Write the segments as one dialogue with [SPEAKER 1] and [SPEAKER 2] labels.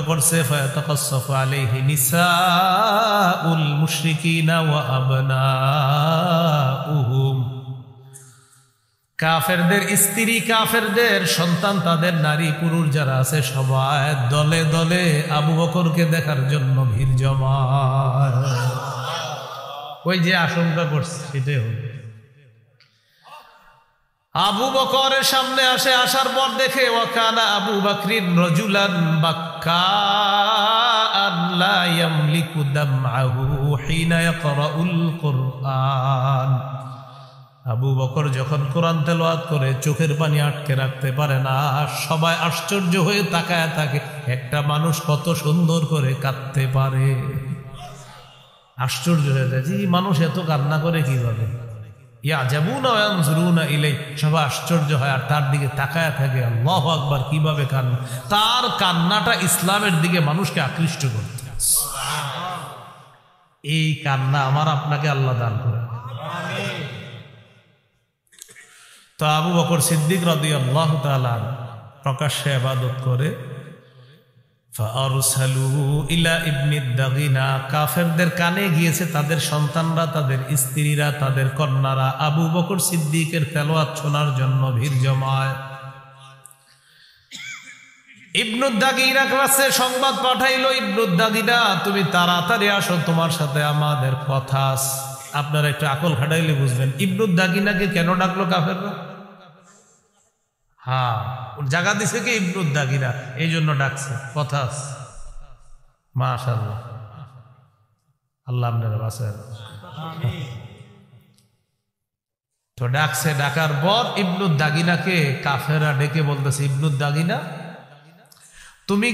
[SPEAKER 1] করছে ফায়াতাকাসসাফু আলাইহি নিসাউল মুশরিকিনা ওয়া আবনাউহুম, কাফেরদের স্ত্রী, কাফেরদের সন্তান, তাদের নারী পুরুষ যারা আছে সবাই দলে দলে আবু বকরকে দেখার জন্য ভিড় জমায়। ওই যে আশঙ্কা করছে সেটাই হল। আবু বকরের সামনে আসে, আসার পর দেখে ওয়াকানা আবু বকরিন রাজুলান বাক্কাআন লা ইয়ামলিকু দামআহু হিনা ইয়াকরাউল কুরআন। আবু বকর যখন কোরআন তেলাওয়াত করে চোখের পানি আটকে রাখতে পারে না, সবাই আশ্চর্য হয়ে তাকায় থাকে, একটা মানুষ কত সুন্দর করে কাঁদতে পারে। আশ্চর্য হয়ে যায় যে মানুষ এত কান্না করে কিভাবে। ইয়াজাবুনা ওয়া ইয়ানজুরুনা ইলাই, সবাই আশ্চর্য হয় আর তার দিকে তাকায় থাকে। আল্লাহু আকবার, কিভাবে কান্না! তার কান্নাটা ইসলামের দিকে মানুষকে আকৃষ্ট করতে। এই কান্না আমার আপনাকে আল্লাহ দান করে। তো আবু বকর সিদ্দিক রাদিয়াল্লাহু তাআলা প্রকাশ্যে ইবাদত করে। ফাআরসালু ইলা ইবনি দাগিনা, কাফেরদের কানে গিয়েছে তাদের সন্তানরা, তাদের স্ত্রীরা, তাদের কন্যারা আবু বকর সিদ্দিকের তেলাওয়াত শোনার জন্য ভিড় জমায়। ইবনু দাগিনা কাছে সংবাদ পাঠাইলো, ইবনু দাগিনা তুমি তাড়াতাড়ি আসো, তোমার সাথে আমাদের কথা। আপনারা একটু আকল খাটাইলে বুঝবেন ইবনু দাগিনাকে কেন ডাকলো কাফেররা। হ্যাঁ, জায়গা দিছে কি ইবনু দাগিনা, এই জন্য ডাকছে, কথা। মাশাআল্লাহ, আল্লাহ আপনারা বাঁচান। তো ডাকছে, ডাকার পর ইবনু দাগিনাকে কাফেররা ডেকে বলতেছে, ইবনু দাগিনা তুমি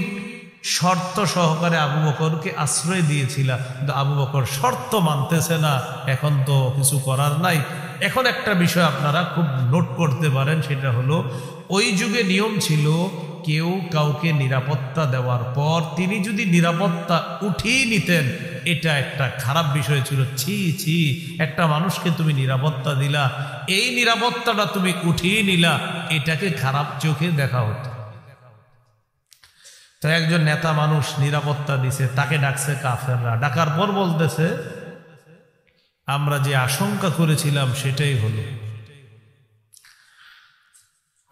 [SPEAKER 1] শর্ত সহকারে আবু বকরকে আশ্রয় দিয়েছিলা, কিন্তু আবু বকর শর্ত মানতেছে না, এখন তো কিছু করার নাই। এখন একটা বিষয় আপনারা খুব নোট করতে পারেন, সেটা হলো ওই যুগে নিয়ম ছিল কেউ কাউকে নিরাপত্তা দেওয়ার পর তিনি যদি নিরাপত্তা উঠিয়ে নিতেন, এটা একটা খারাপ বিষয় ছিল। ছি ছি, একটা মানুষকে তুমি নিরাপত্তা দিলা, এই নিরাপত্তাটা তুমি উঠিয়ে নিলা, এটাকে খারাপ চোখে দেখা হতো। তো একজন নেতা মানুষ নিরাপত্তা দিছে, তাকে ডাকছে কাফেররা। ডাকার পর বলতেছে আমরা যে আশঙ্কা করেছিলাম সেটাই হলো।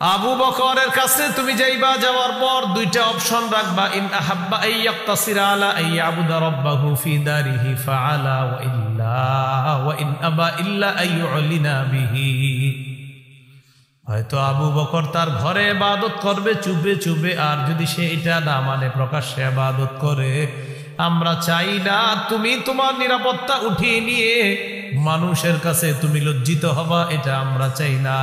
[SPEAKER 1] আবু বকরের কাছে তুমি যাইবা, যাওয়ার পর দুইটা অপশন রাখবা, ইন আহাব্বা আইয়াক্তাসিরা আলা আইয়াবুদা রাব্বাহু ফি দারিহি ফাআলা ওয়া ইন আবা ইল্লা আইয়ুলিনা বিহি। হয়তো আবু বকর তার ঘরে ইবাদত করবে চুপে চুপে, আর যদি সে এটা না মানে প্রকাশ্যে ইবাদত করে, আমরা চাই না তুমি তোমার নিরাপত্তা উঠিয়ে নিয়ে মানুষের কাছে তুমি লজ্জিত হবা, এটা আমরা চাই না।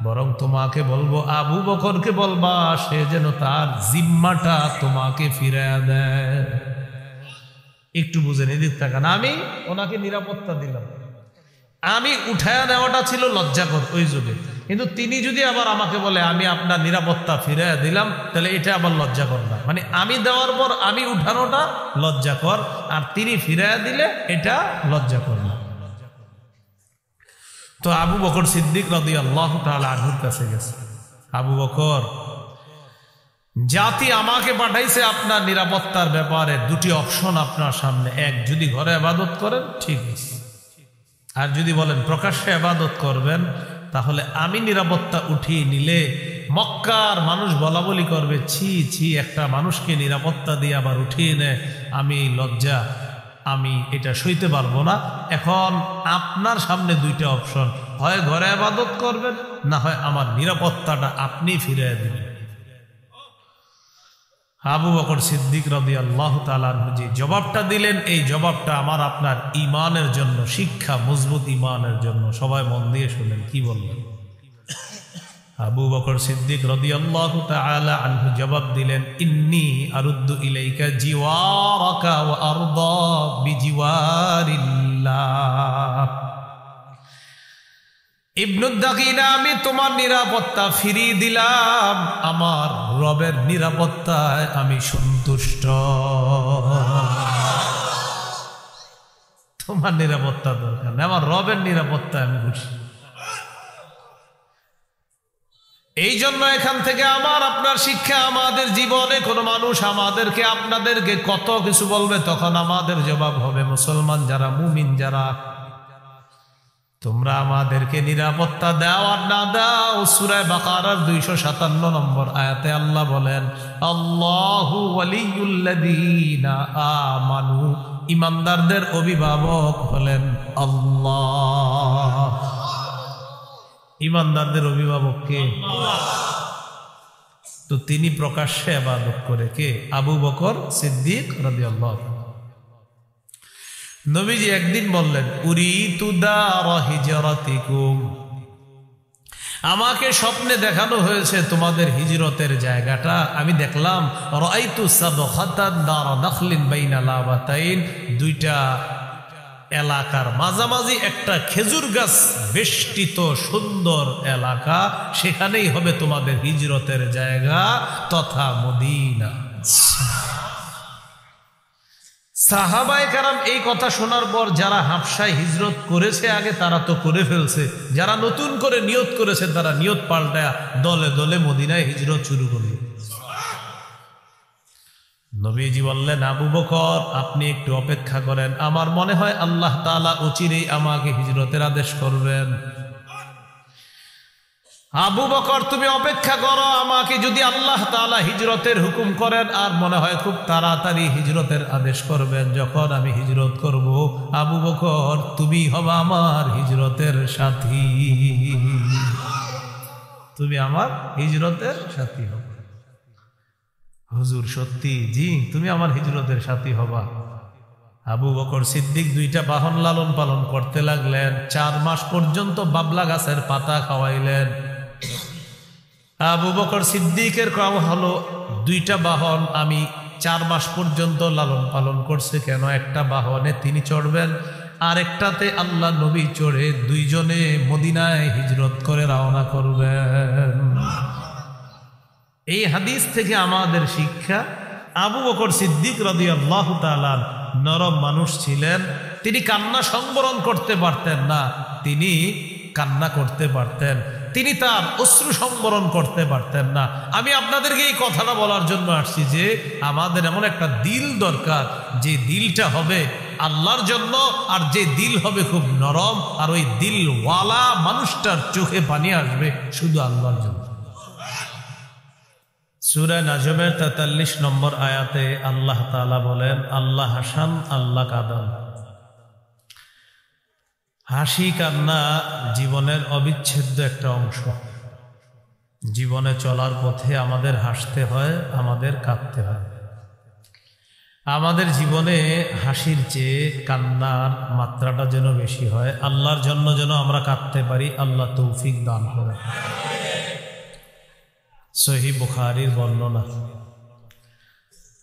[SPEAKER 1] বরং তোমাকে বলবো, আবু বকরকে বলবা সে যেন তার জিম্মাটা তোমাকে ফিরায়া দেয়। একটু বুঝেন, এদিক তাকান। আমি ওনাকে নিরাপত্তা দিলাম, আমি উঠায়া নেওয়াটা ছিল লজ্জাকর ওই যুগে, কিন্তু তিনি যদি আবার আমাকে বলে আমি আপনার নিরাপত্তা ফিরাইয়া দিলাম, তাহলে এটা আবার লজ্জাকর না। মানে আমি দেওয়ার পর আমি উঠানোটা লজ্জাকর, আর তিনি ফিরাইয়া দিলে এটা লজ্জাকর না। তো আবু বকর সিদ্দিক রাদিয়াল্লাহু তাআলা আনহুর কাছে গেছে, আবু বকর জাতি আমাকে পাঠাইছে আপনার নিরাপত্তার ব্যাপারে, দুটি অপশন আপনার সামনে। এক, যদি ঘরে ইবাদত করেন ঠিক আছে, আর যদি বলেন প্রকাশ্যে ইবাদত করবেন, তাহলে আমি নিরাপত্তা উঠিয়ে নিলে মক্কার মানুষ বলা বলি করবে, ছি ছি, একটা মানুষকে নিরাপত্তা দিয়ে আবার উঠিয়ে নেয়, আমি লজ্জা, আমি এটা সইতে পারবো না। এখন আপনার সামনে দুইটা অপশন, হয় ঘরে ইবাদত করবেন, না হয় আমার নিরাপত্তাটা আপনি ফিরিয়ে দিবেন। আবু বকর সিদ্দিক রাদিয়াল্লাহু তাআলা আনহু যে জবাবটা দিলেন, এই জবাবটা আমার আপনার ঈমানের জন্য শিক্ষা, মজবুত ঈমানের জন্য। সবাই মন দিয়ে শুনেন কি বললেন। আবু বকর সিদ্দিক রাদিয়াল্লাহু তাআলা আনহু জবাব দিলেন, ইন্নী আরুদ্দু ইলাইকা জিওয়ারাকা ওয়া আরদা বিজিওয়ারিল্লাহ। ইবনু দাগিনা, আমি তোমার নিরাপত্তা ফিরিয়ে দিলাম, আমার রবের নিরাপত্তায় আমি সন্তুষ্ট। তোমার নিরাপত্তা দরকার নেই, আমার রবের নিরাপত্তায় আমি খুশি। এই জন্য এখান থেকে আমার আপনার শিক্ষা, আমাদের জীবনে কোনো মানুষ আমাদেরকে আপনাদেরকে কত কিছু বলবে, তখন আমাদের জবাব হবে, মুসলমান যারা, মুমিন যারা, তোমরা আমাদেরকে নিরাপত্তা দাও আর না দাও। সূরা বাকারার 257 নম্বর আয়াতে আল্লাহ বলেন, আল্লাহু ওয়ালিয়ুল্লাযীনা আমানু, ঈমানদারদের অভিভাবক হলেন আল্লাহ। ঈমানদারদের অভিভাবক কে? তো তিনি প্রকাশ্যে ইবাদত করে কে? আবু বকর সিদ্দিক রাদিয়াল্লাহু আনহু। নবীজি একদিন বললেন, উরিতু দার হিজরাতিকুম, আমাকে স্বপ্নে দেখানো হয়েছে তোমাদের হিজরতের জায়গাটা। আমি দেখলাম রাআইতু সাবখাতান দার নাখলিন বাইনা লাবাতাইন, দুইটা এলাকার মাঝামাঝি একটা খেজুর গাছ বেষ্টিত সুন্দর এলাকা, সেখানেই হবে তোমাদের হিজরতের জায়গা তথা মদিনা। সাহাবায়ে কেরাম এই কথা শোনার পর যারা হাবশায় হিজরত করেছে আগে, তারা তো করে ফেলছে, যারা নতুন করে নিয়ত করেছে তারা নিয়ত পাল্টায়া দলে দলে মদিনায় হিজরত শুরু করল। নবীজি বললেন, আবু বকর আপনি একটু অপেক্ষা করেন, আমার মনে হয় আল্লাহ তাআলা অচিরেই আমাকে হিজরতের আদেশ করবেন। আবু বকর তুমি অপেক্ষা করো, আমাকে যদি আল্লাহ তাআলা হিজরতের হুকুম করেন, আর মনে হয় খুব তাড়াতাড়ি হিজরতের আদেশ করবেন, যখন আমি হিজরত করব, আবু বকর তুমি হবে আমার হিজরতের সাথী, তুমি আমার হিজরতের সাথী হবে। হুজুর সত্যি? জি, তুমি আমার হিজরতের সাথী হবা। আবু বকর সিদ্দিক দুইটা বাহন লালন পালন করতে লাগলেন, 4 মাস পর্যন্ত বাবলা গাছের পাতা খাওয়াইলেন। আবু বকর সিদ্দিকের কাম হলো, দুইটা বাহন আমি 4 মাস পর্যন্ত লালন পালন করছে। কেন? একটা বাহনে তিনি চড়বেন, আরেকটাতে আল্লাহ নবী চড়ে দুইজনে মদিনায় হিজরত করে রওনা করবেন। এই হাদিস থেকে আমাদের শিক্ষা, আবু বকর সিদ্দিক রাদিয়াল্লাহু তাআলা নরম মানুষ ছিলেন, তিনি কান্না সংবরণ করতে পারতেন না, তিনি কান্না করতে পারতেন, তিনি তার অশ্রু সংবরণ করতে পারতেন না। আমি আপনাদেরকে এই কথাটা বলার জন্য আসছি যে আমাদের এমন একটা দিল দরকার, যে দিলটা হবে আল্লাহর জন্য, আর যে দিল হবে খুব নরম, আর ওই দিলওয়ালা মানুষটার চোখে পানি আসবে শুধু আল্লাহর জন্য। সূরা নাজমের 43 নম্বর আয়াতে আল্লাহ তাআলা বলেন, আল্লাহ হাসান, আল্লাহ কাঁদান। হাসি কান্না জীবনের অবিচ্ছেদ্য একটা অংশ। জীবনে চলার পথে আমাদের হাসতে হয়, আমাদের কাঁদতে হয়। আমাদের জীবনে হাসির চেয়ে কান্নার মাত্রাটা যেন বেশি হয়, আল্লাহর জন্য যেন আমরা কাঁদতে পারি, আল্লাহ তৌফিক দান করেন। সহিহ বুখারীর বর্ণনা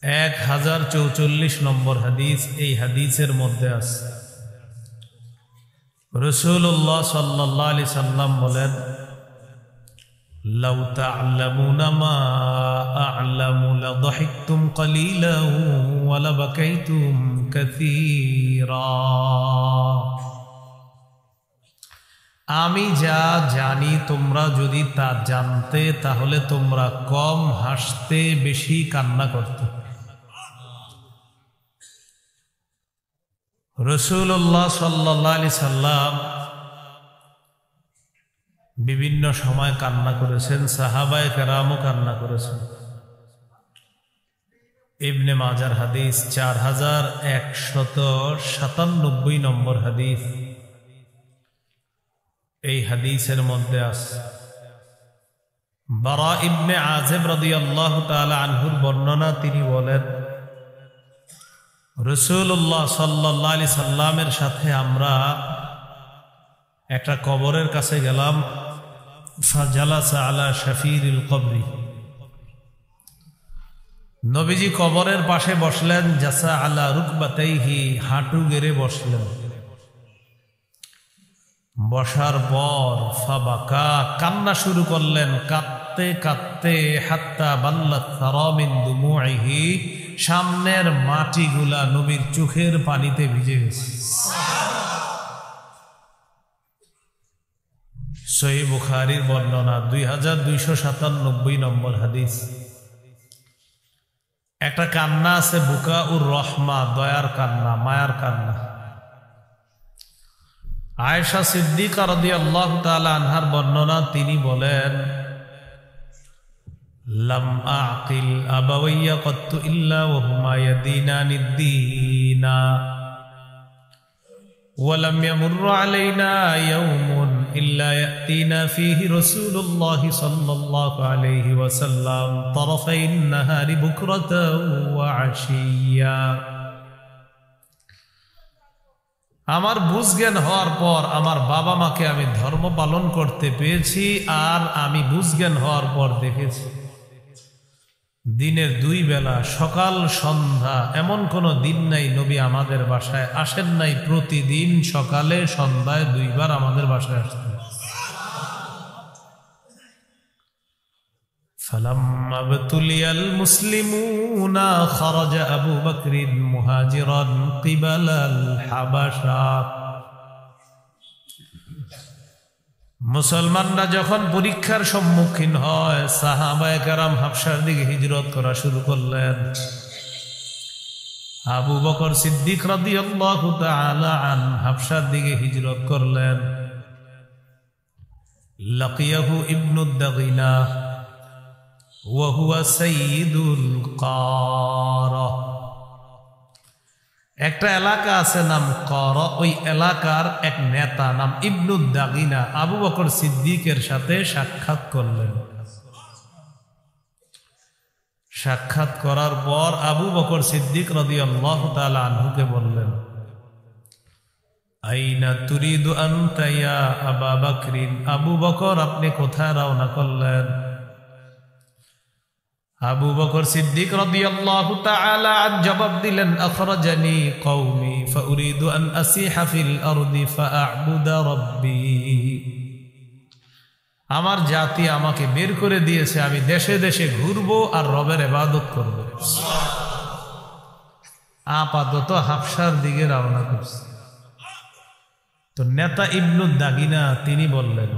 [SPEAKER 1] 1044 নম্বর হাদিস, এই হাদিসের মধ্যে আছে রাসূলুল্লাহ সাল্লাল্লাহু আলাইহি সাল্লাম বলেন, লাউ তা'লামুনা মা আ'লামু লাযহিকতুম কালীলান ওয়া লাবাকাইতুম কাসীরা। আমি যা জানি তোমরা যদি তা জানতে, তাহলে তোমরা কম হাসতে, বেশি কান্না করতে। রাসূলুল্লাহ সাল্লাল্লাহু আলাইহি সাল্লাম বিভিন্ন সময় কান্না করেছেন, সাহাবায়ে কেরামও কান্না করেছেন। ইবনে মাজার হাদিস 4197 নম্বর হাদিস। এই হাদিসের মধ্যে আছে বারা ইবনে আযিব রাদিয়াল্লাহু তাআলা আনহুর বর্ণনা, তিনি বলেন, রাসূলুল্লাহ সাল্লাল্লাহু আলাইহি সাল্লামের সাথে আমরা একটা কবরের কাছে গেলাম। ফাজালাসা আলা শাফিরিল কবরি, নবীজি কবরের পাশে বসলেন। জাসা আলা রুকবাতাইহি, হাঁটু গেড়ে বসলেন। বসার পর ফাবাকা, কান্না শুরু করলেন, কাঁদতে কাঁদতে, হাত্তা বাল্লাত সারা মিন দুমুইহি, সামনের মাটিগুলা নবীর চোখের পানিতে ভিজে গেছে। সহিহ বুখারীর বর্ণনা 2297 নম্বর হাদিস। একটা কান্না আছে বুকা উর রহমা, দয়ার কান্না, মায়ার কান্না। আয়েশা সিদ্দিকা রাদিয়াল্লাহু তাআলা আনহার বর্ণনা, তিনি বলেন, লাম আকিল আবাওয়াইয়া কত্তু ইল্লা ওয়া হুমা ইয়াদিনানিদ দীনা ওয়া লাম ইয়ামুররু আলাইনা ইয়াওমুন ইল্লা ইয়াতিনা ফীহি রাসূলুল্লাহি সাল্লাল্লাহু আলাইহি ওয়াসাল্লাম তারাফাইন নাহারি বুকরাতাও ওয়া আশিয়া। আমার বুঝজ্ঞান হওয়ার পর আমার বাবা মাকে আমি ধর্ম পালন করতে পেয়েছি, আর আমি বুঝজ্ঞান হওয়ার পর দেখেছি দিনের 2 বেলা, সকাল সন্ধ্যা, এমন কোন দিন নাই নবী আমাদের বাসায় আসেন নাই। প্রতিদিন সকালে সন্ধ্যায় 2 বার আমাদের বাসায় আসতেন। ফালাম্মা বাতুলিয়াল মুসলিমুনা খারাজা আবু বকরিন মুহাজিরান কিবালাল হাবাশা। মুসলমানরা যখন পরীক্ষার সম্মুখীন হয়, সাহাবায়ে কেরাম হাবশার দিকে হিজরত করা শুরু করলেন। আবু বকর সিদ্দিক রাদিয়াল্লাহু তাআলা আন হাবশার দিকে হিজরত করলেন। লাকিয়াহু ইবনুদ দাগিনা ওয়া হুয়া সাইয়্যিদুল কারা। একটা এলাকা আছে নাম কারা, ওই এলাকার এক নেতা নাম ইবনুদ দাগিনা আবু বকর সিদ্দিকের সাথে সাক্ষাৎ করলেন। সাক্ষাৎ করার পর আবু বকর সিদ্দিক রাদিয়াল্লাহু তাআলা আনহুকে বললেন, আইনা তুরিদু আনতা ইয়া আবা বকরিন। আবু বকর, আপনি কোথায় রওনা করলেন? আবু বকর সিদ্দিক রাদিয়াল্লাহু তাআলা জবাব দিলেন, আখরাজানি কওমি ফাউরিদু আন আসিহা ফিল আরদি ফাআবুদা রাব্বি। আমার জাতি আমাকে বের করে দিয়েছে, আমি দেশে দেশে ঘুরবো আর রবের ইবাদত করব। আপাতত হাবশার দিকে রওনা করছে। তো নেতা ইবনুদ দাগিনা তিনি বললেন,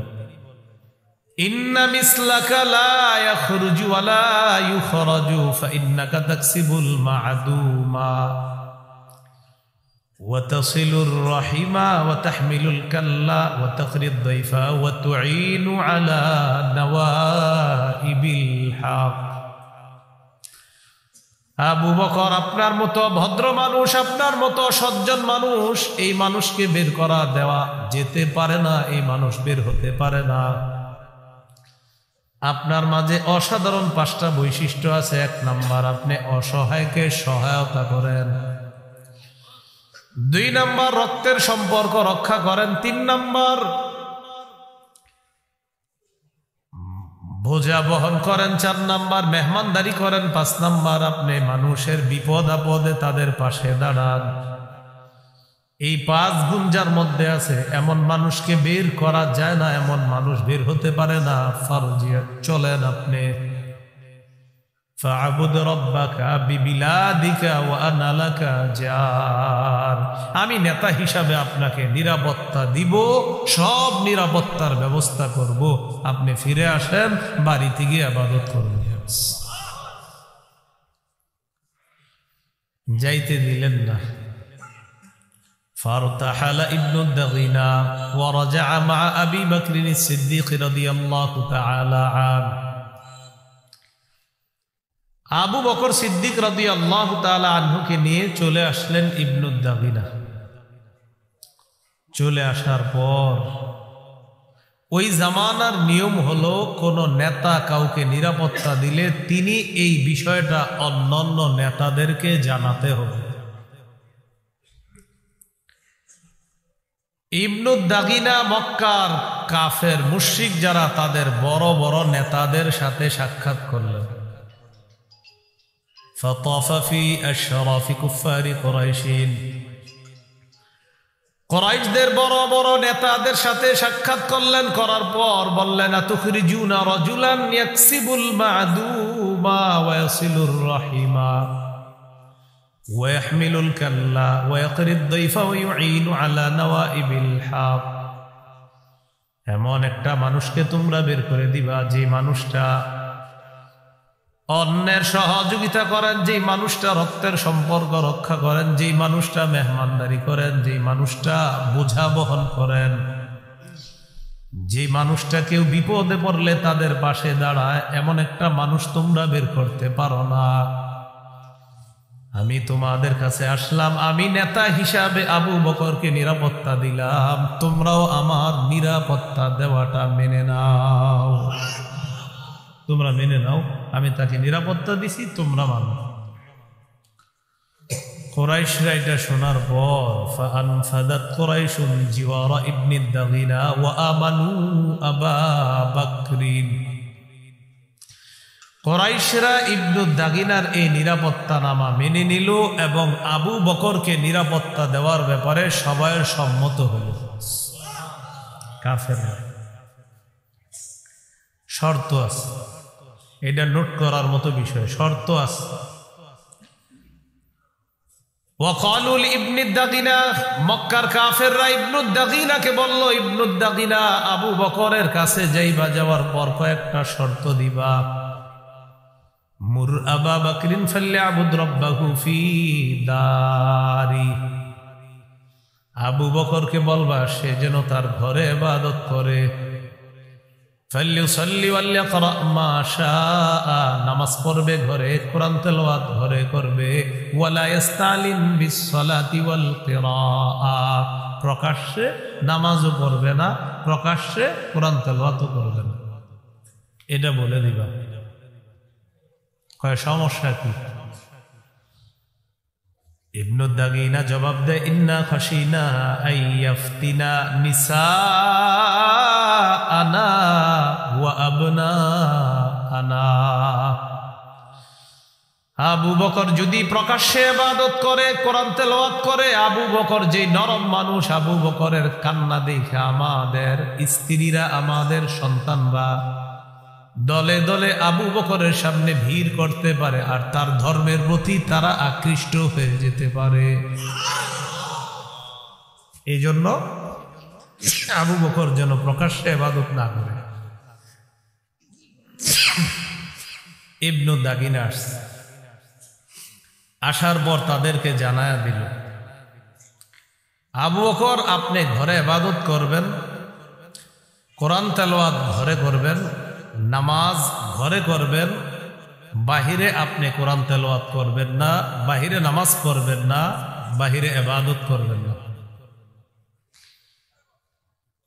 [SPEAKER 1] ইন্না মিসলাকা লা ইয়াখরুজু ওয়া লা ইউখরাজু ফাইন্নাকা তাকসিবুল মা'দুমা ওয়া তাসিলুর রাহিমা ওয়া তাহমিলুল কাল্লা ওয়া তাকরিদ দাইফা ওয়া তুঈনু আলা নওয়াইবিল হক। আবু বকর, আপনার মতো ভদ্র মানুষ, আপনার মতো সজ্জন মানুষ, এই মানুষকে বের করা দেওয়া যেতে পারে না, এই মানুষ বের হতে পারে না। আপনার মাঝে অসাধারণ 5টা বৈশিষ্ট্য আছে। 1 নাম্বার, আপনি অসহায়কে সহায়তা করেন। 2 নাম্বার, রক্তের সম্পর্ক রক্ষা করেন। 3 নাম্বার, বোঝা বহন করেন। 4 নাম্বার, মেহমানদারি করেন। 5 নাম্বার, আপনি মানুষের বিপদ আপদে তাদের পাশে দাঁড়ান। এই 5 গুণ যার মধ্যে আছে, এমন মানুষকে বের করা যায় না, এমন মানুষ বের হতে পারে না। ফারজিয়া, চলেন আপনি। ফাআবুদ রাব্বাকা বিবিলাদিকা ওয়া আনা লাকা জার। আমি নেতা হিসাবে আপনাকে নিরাপত্তা দিব, সব নিরাপত্তার ব্যবস্থা করব। আপনি ফিরে আসেন, বাড়িতে গিয়ে ইবাদত করবেন। যাইতে দিলেন না। فارتحل ابن الدغينة ورجع مع أبي بكر الصديق رضي الله تعالى عنه। আবু বকর সিদ্দিক রাদিয়াল্লাহু তাআলা আনহুকে নিয়ে চলে আসলেন ইবনুদ দাগিনা। চলে আসার পর ওই জামানার নিয়ম হলো, কোন নেতা কাউকে নিরাপত্তা দিলে তিনি এই বিষয়টা অন্যান্য নেতাদেরকে জানাতে হবে। ইবনুদ দাগিনা মক্কার কাফের মুশরিক যারা, তাদের বড় বড় নেতাদের সাথে সাক্ষাৎ করলেন। ফাতাফা ফি আশরাফি কুফারি কুরাইশিন। কুরাইশদের বড় বড় নেতাদের সাথে সাক্ষাৎ করলেন। করার পর বললেন, আতুখরিজুনা রাজুলান ইয়াকসিবুল মা'দুমা ওয়া ইয়াসিলুর রাহিমা ওয়া ইয়াহমিলুল কাল্লা ওয়া ইয়াকরিদ দাইফা ওয়া ইউঈনু আলা নওয়াইবিল হক। এমন একটা মানুষকে তোমরা বের করে দিবা যে মানুষটা অন্যের সহযোগিতা করেন, যে মানুষটা রক্তের সম্পর্ক রক্ষা করেন, যে মানুষটা মেহমানদারি করেন, যে মানুষটা বোঝা বহন করেন, যে মানুষটা কেউ বিপদে পড়লে তাদের পাশে দাঁড়ায়, এমন একটা মানুষ তোমরা বের করতে পারো না। আমি তোমাদের কাছে আসলাম, আমি নেতা হিসাবে আবু বকরকে নিরাপত্তা দিলাম, তোমরাও আমার নিরাপত্তা দেওয়াটা মেনে নাও। তোমরা মেনে নাও, আমি তাকে নিরাপত্তা দিছি, তোমরা মানো। কুরাইশরা এটা শোনার পর ফাআনফাদাত কুরাইশুন জিওয়ারা ইবনে দাগিনা ওয়া আমানু আবা বকরিন। কুরাইশরা ইবনে দাগিনার এই নিরাপত্তানামা মেনে নিল এবং আবু বকরকে নিরাপত্তা দেওয়ার ব্যাপারে সবাই সম্মত হল। কাফেররা শর্ত আছে, এটা নোট করার মতো বিষয়, শর্ত আছে। ওয়াকালু লিইবনে দাগিনা, মক্কার কাফেররা ইবনে দাগিনাকে বলল, ইবনে দাগিনা আবু বকরের কাছে যাইবা, যাওয়ার পর কয়েকটা শর্ত দিবা। মুর আবা বকরিন ফালইআবুদ রাব্বাহু ফি দারি, আবু বকরকে বলবা সে যেন তার ঘরে ইবাদত করে। ফালইউসাল্লি ওয়ালইকরা মা শাআ, নামাজ পড়বে ঘরে, কোরআন তেলাওয়াত ঘরে করবে। ওয়ালা ইস্তালিন বিসসালাতি ওয়াল কিরাআ, প্রকাশ্যে নামাজও পড়বে না, প্রকাশ্যে কোরআন তেলাওয়াতও করবে না। এটা বলে দিবা। কয় সমস্যা কি? ইবনে দাগিনা জবাব দেয়, ইন্না খাশিনা আইয়াফতিনা নিসাআনা ওয়া আবনাআনা। আবু বকর যদি প্রকাশ্যে ইবাদত করে, কোরআন তেলাওয়াত করে, আবু বকর যে নরম মানুষ, আবু বকরের কান্না দেখে আমাদের স্ত্রীরা, আমাদের সন্তানরা দলে দলে আবু বকরের সামনে ভিড় করতে পারে, আর তার ধর্মের প্রতি তারা আকৃষ্ট হয়ে যেতে পারে। এই জন্য আবু বকর যেন প্রকাশ্যে ইবাদত না করে। ইবনে দাগিনা আসছে, আসার পর তাদেরকে জানায়া দিল, আবু বকর আপনি ঘরে ইবাদত করবেন, কোরআন তেলাওয়াত ঘরে করবেন, নামাজ ঘরে করবেন, বাহিরে আপনি কোরআন তেলাওয়াত করবেন না, বাহিরে নামাজ পড়বেন না, বাহিরে ইবাদত করবেন না।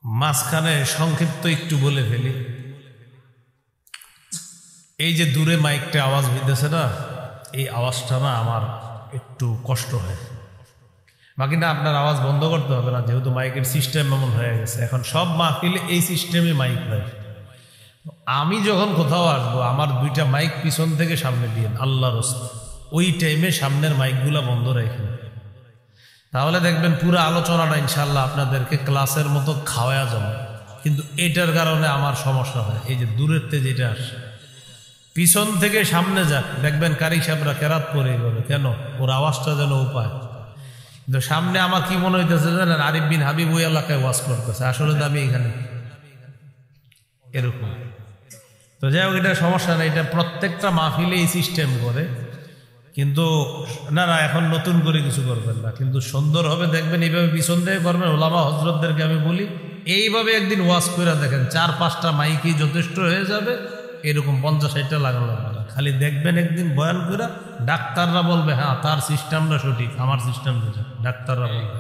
[SPEAKER 1] মাঝখানে সংক্ষিপ্ত একটু বলে ফেলি, এই যে দূরে মাইকটা আওয়াজ হইতেছে না, এই আওয়াজটা না আমার একটু কষ্ট হয়। বাকি না, আপনার আওয়াজ বন্ধ করতে হবে না, যেহেতু মাইকের সিস্টেম এমন হয়ে গেছে, এখন সব মাহফিলে এই সিস্টেমে মাইক হয়। আমি যখন কোথাও আসবো, আমার দুইটা মাইক পিছন থেকে সামনে দিয়ে আল্লাহর রাস্তায়, ওই টাইমে সামনের মাইকগুলা বন্ধ রেখে, তাহলে দেখবেন পুরো আলোচনাটা ইনশাল্লাহ আপনাদেরকে ক্লাসের মতো খাওয়া যাবে। কিন্তু এটার কারণে আমার সমস্যা হয়, এই যে দূরের থেকে যেটা আসে, পিছন থেকে সামনে যাক, দেখবেন কারি সাহেবরা কেরাত করে বলে, কেন ওর আওয়াজটা যেন উপায়। কিন্তু সামনে আমার কি মনে হইতেছে জানেন, আরিফ বিন হাবিব ওই এলাকায় ওয়াজ করতেছে, আসলে তো আমি এখানে, এরকম। তো যাই হোক, এটা সমস্যা না, এটা প্রত্যেকটা মাহফিলে এই সিস্টেম করে। কিন্তু না না, এখন নতুন করে কিছু করবেন না, কিন্তু সুন্দর হবে দেখবেন, এইভাবে পিছন থেকে করবেন। ওলামা হজরতদেরকে আমি বলি, এইভাবে একদিন ওয়াজ করে দেখেন, 4-5টা মাইকই যথেষ্ট হয়ে যাবে, এরকম 50-60টা লাগানো না। খালি দেখবেন একদিন বয়ান করে, ডাক্তাররা বলবে হ্যাঁ তার সিস্টেমটা সঠিক, আমার সিস্টেম যেটা, ডাক্তাররা বলবে।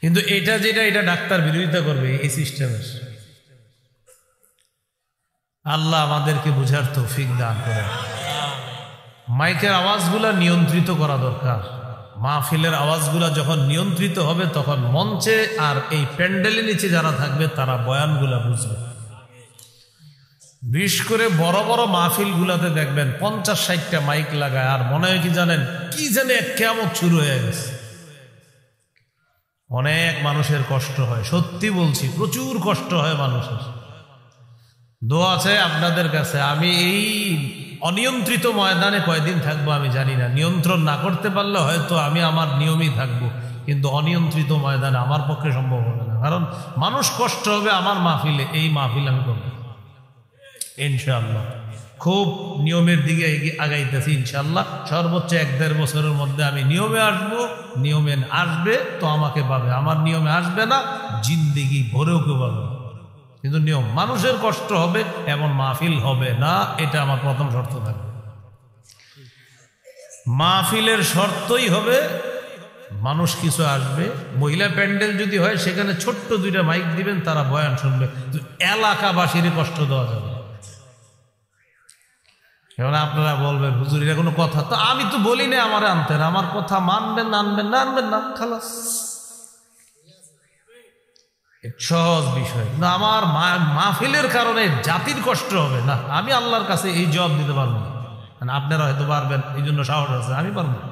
[SPEAKER 1] কিন্তু এটা যেটা, এটা ডাক্তার বিরোধিতা করবে এই সিস্টেমের। আল্লাহ আমাদেরকে বুঝার তৌফিক দান করে। মাইকের আওয়াজগুলা নিয়ন্ত্রিত করা দরকার। মাহফিলের আওয়াজগুলা যখন নিয়ন্ত্রিত হবে, তখন মঞ্চে আর এই প্যান্ডেলের নিচে যারা থাকবে তারা বয়ানগুলা বুঝবে। বিশেষ করে বড় বড় মাহফিলগুলাতে দেখবেন 50-60টা মাইক লাগায়, আর মনে হয় কি জানেন, কি জানে কিয়ামত শুরু হয়ে গেছে। অনেক মানুষের কষ্ট হয়, সত্যি বলছি, প্রচুর কষ্ট হয় মানুষের। দোয়া আছে আপনাদের কাছে, আমি এই অনিয়ন্ত্রিত ময়দানে কয়দিন থাকবো আমি জানি না, নিয়ন্ত্রণ না করতে পারলে হয়তো আমি আমার নিয়মই থাকবো, কিন্তু অনিয়ন্ত্রিত ময়দানে আমার পক্ষে সম্ভব হবে না, কারণ মানুষ কষ্ট হবে আমার মাহফিলে। এই মাহফিল আমি করব ইনশাআল্লাহ। খুব নিয়মের দিকে আগাইতেছি ইনশাআল্লাহ। সর্বোচ্চ 1-1.5 বছরের মধ্যে আমি নিয়মে আসবো। নিয়মে আসবে তো আমাকে পাবে, আমার নিয়মে আসবে না জিন্দেগি ভরেও কেউ পাবে। কিন্তু নিয়ম, মানুষের কষ্ট হবে এমন মাহফিল হবে না, এটা আমার প্রথম শর্ত থাকবে। মাহফিলের শর্তই হবে মানুষ কিছু আসবে। মহিলা প্যান্ডেল যদি হয় সেখানে ছোট্ট 2টা মাইক দিবেন, তারা বয়ান শুনবে, এলাকাবাসীর কষ্ট দেওয়া যাবে। এবার আপনারা বলবেন হুজুর এটা কোনো কথা? তো আমি তো বলি না আমার আনতেন, আমার কথা মানবেন না আনবেন না আনবেন না, খালাস, সহজ বিষয় না। আমার মাহফিলের কারণে জাতির কষ্ট হবে না, আমি আল্লাহর কাছে এই জবাব দিতে পারবো না। আপনারা হয়তো পারবেন, এই জন্য সাহস আছে, আমি পারবো না।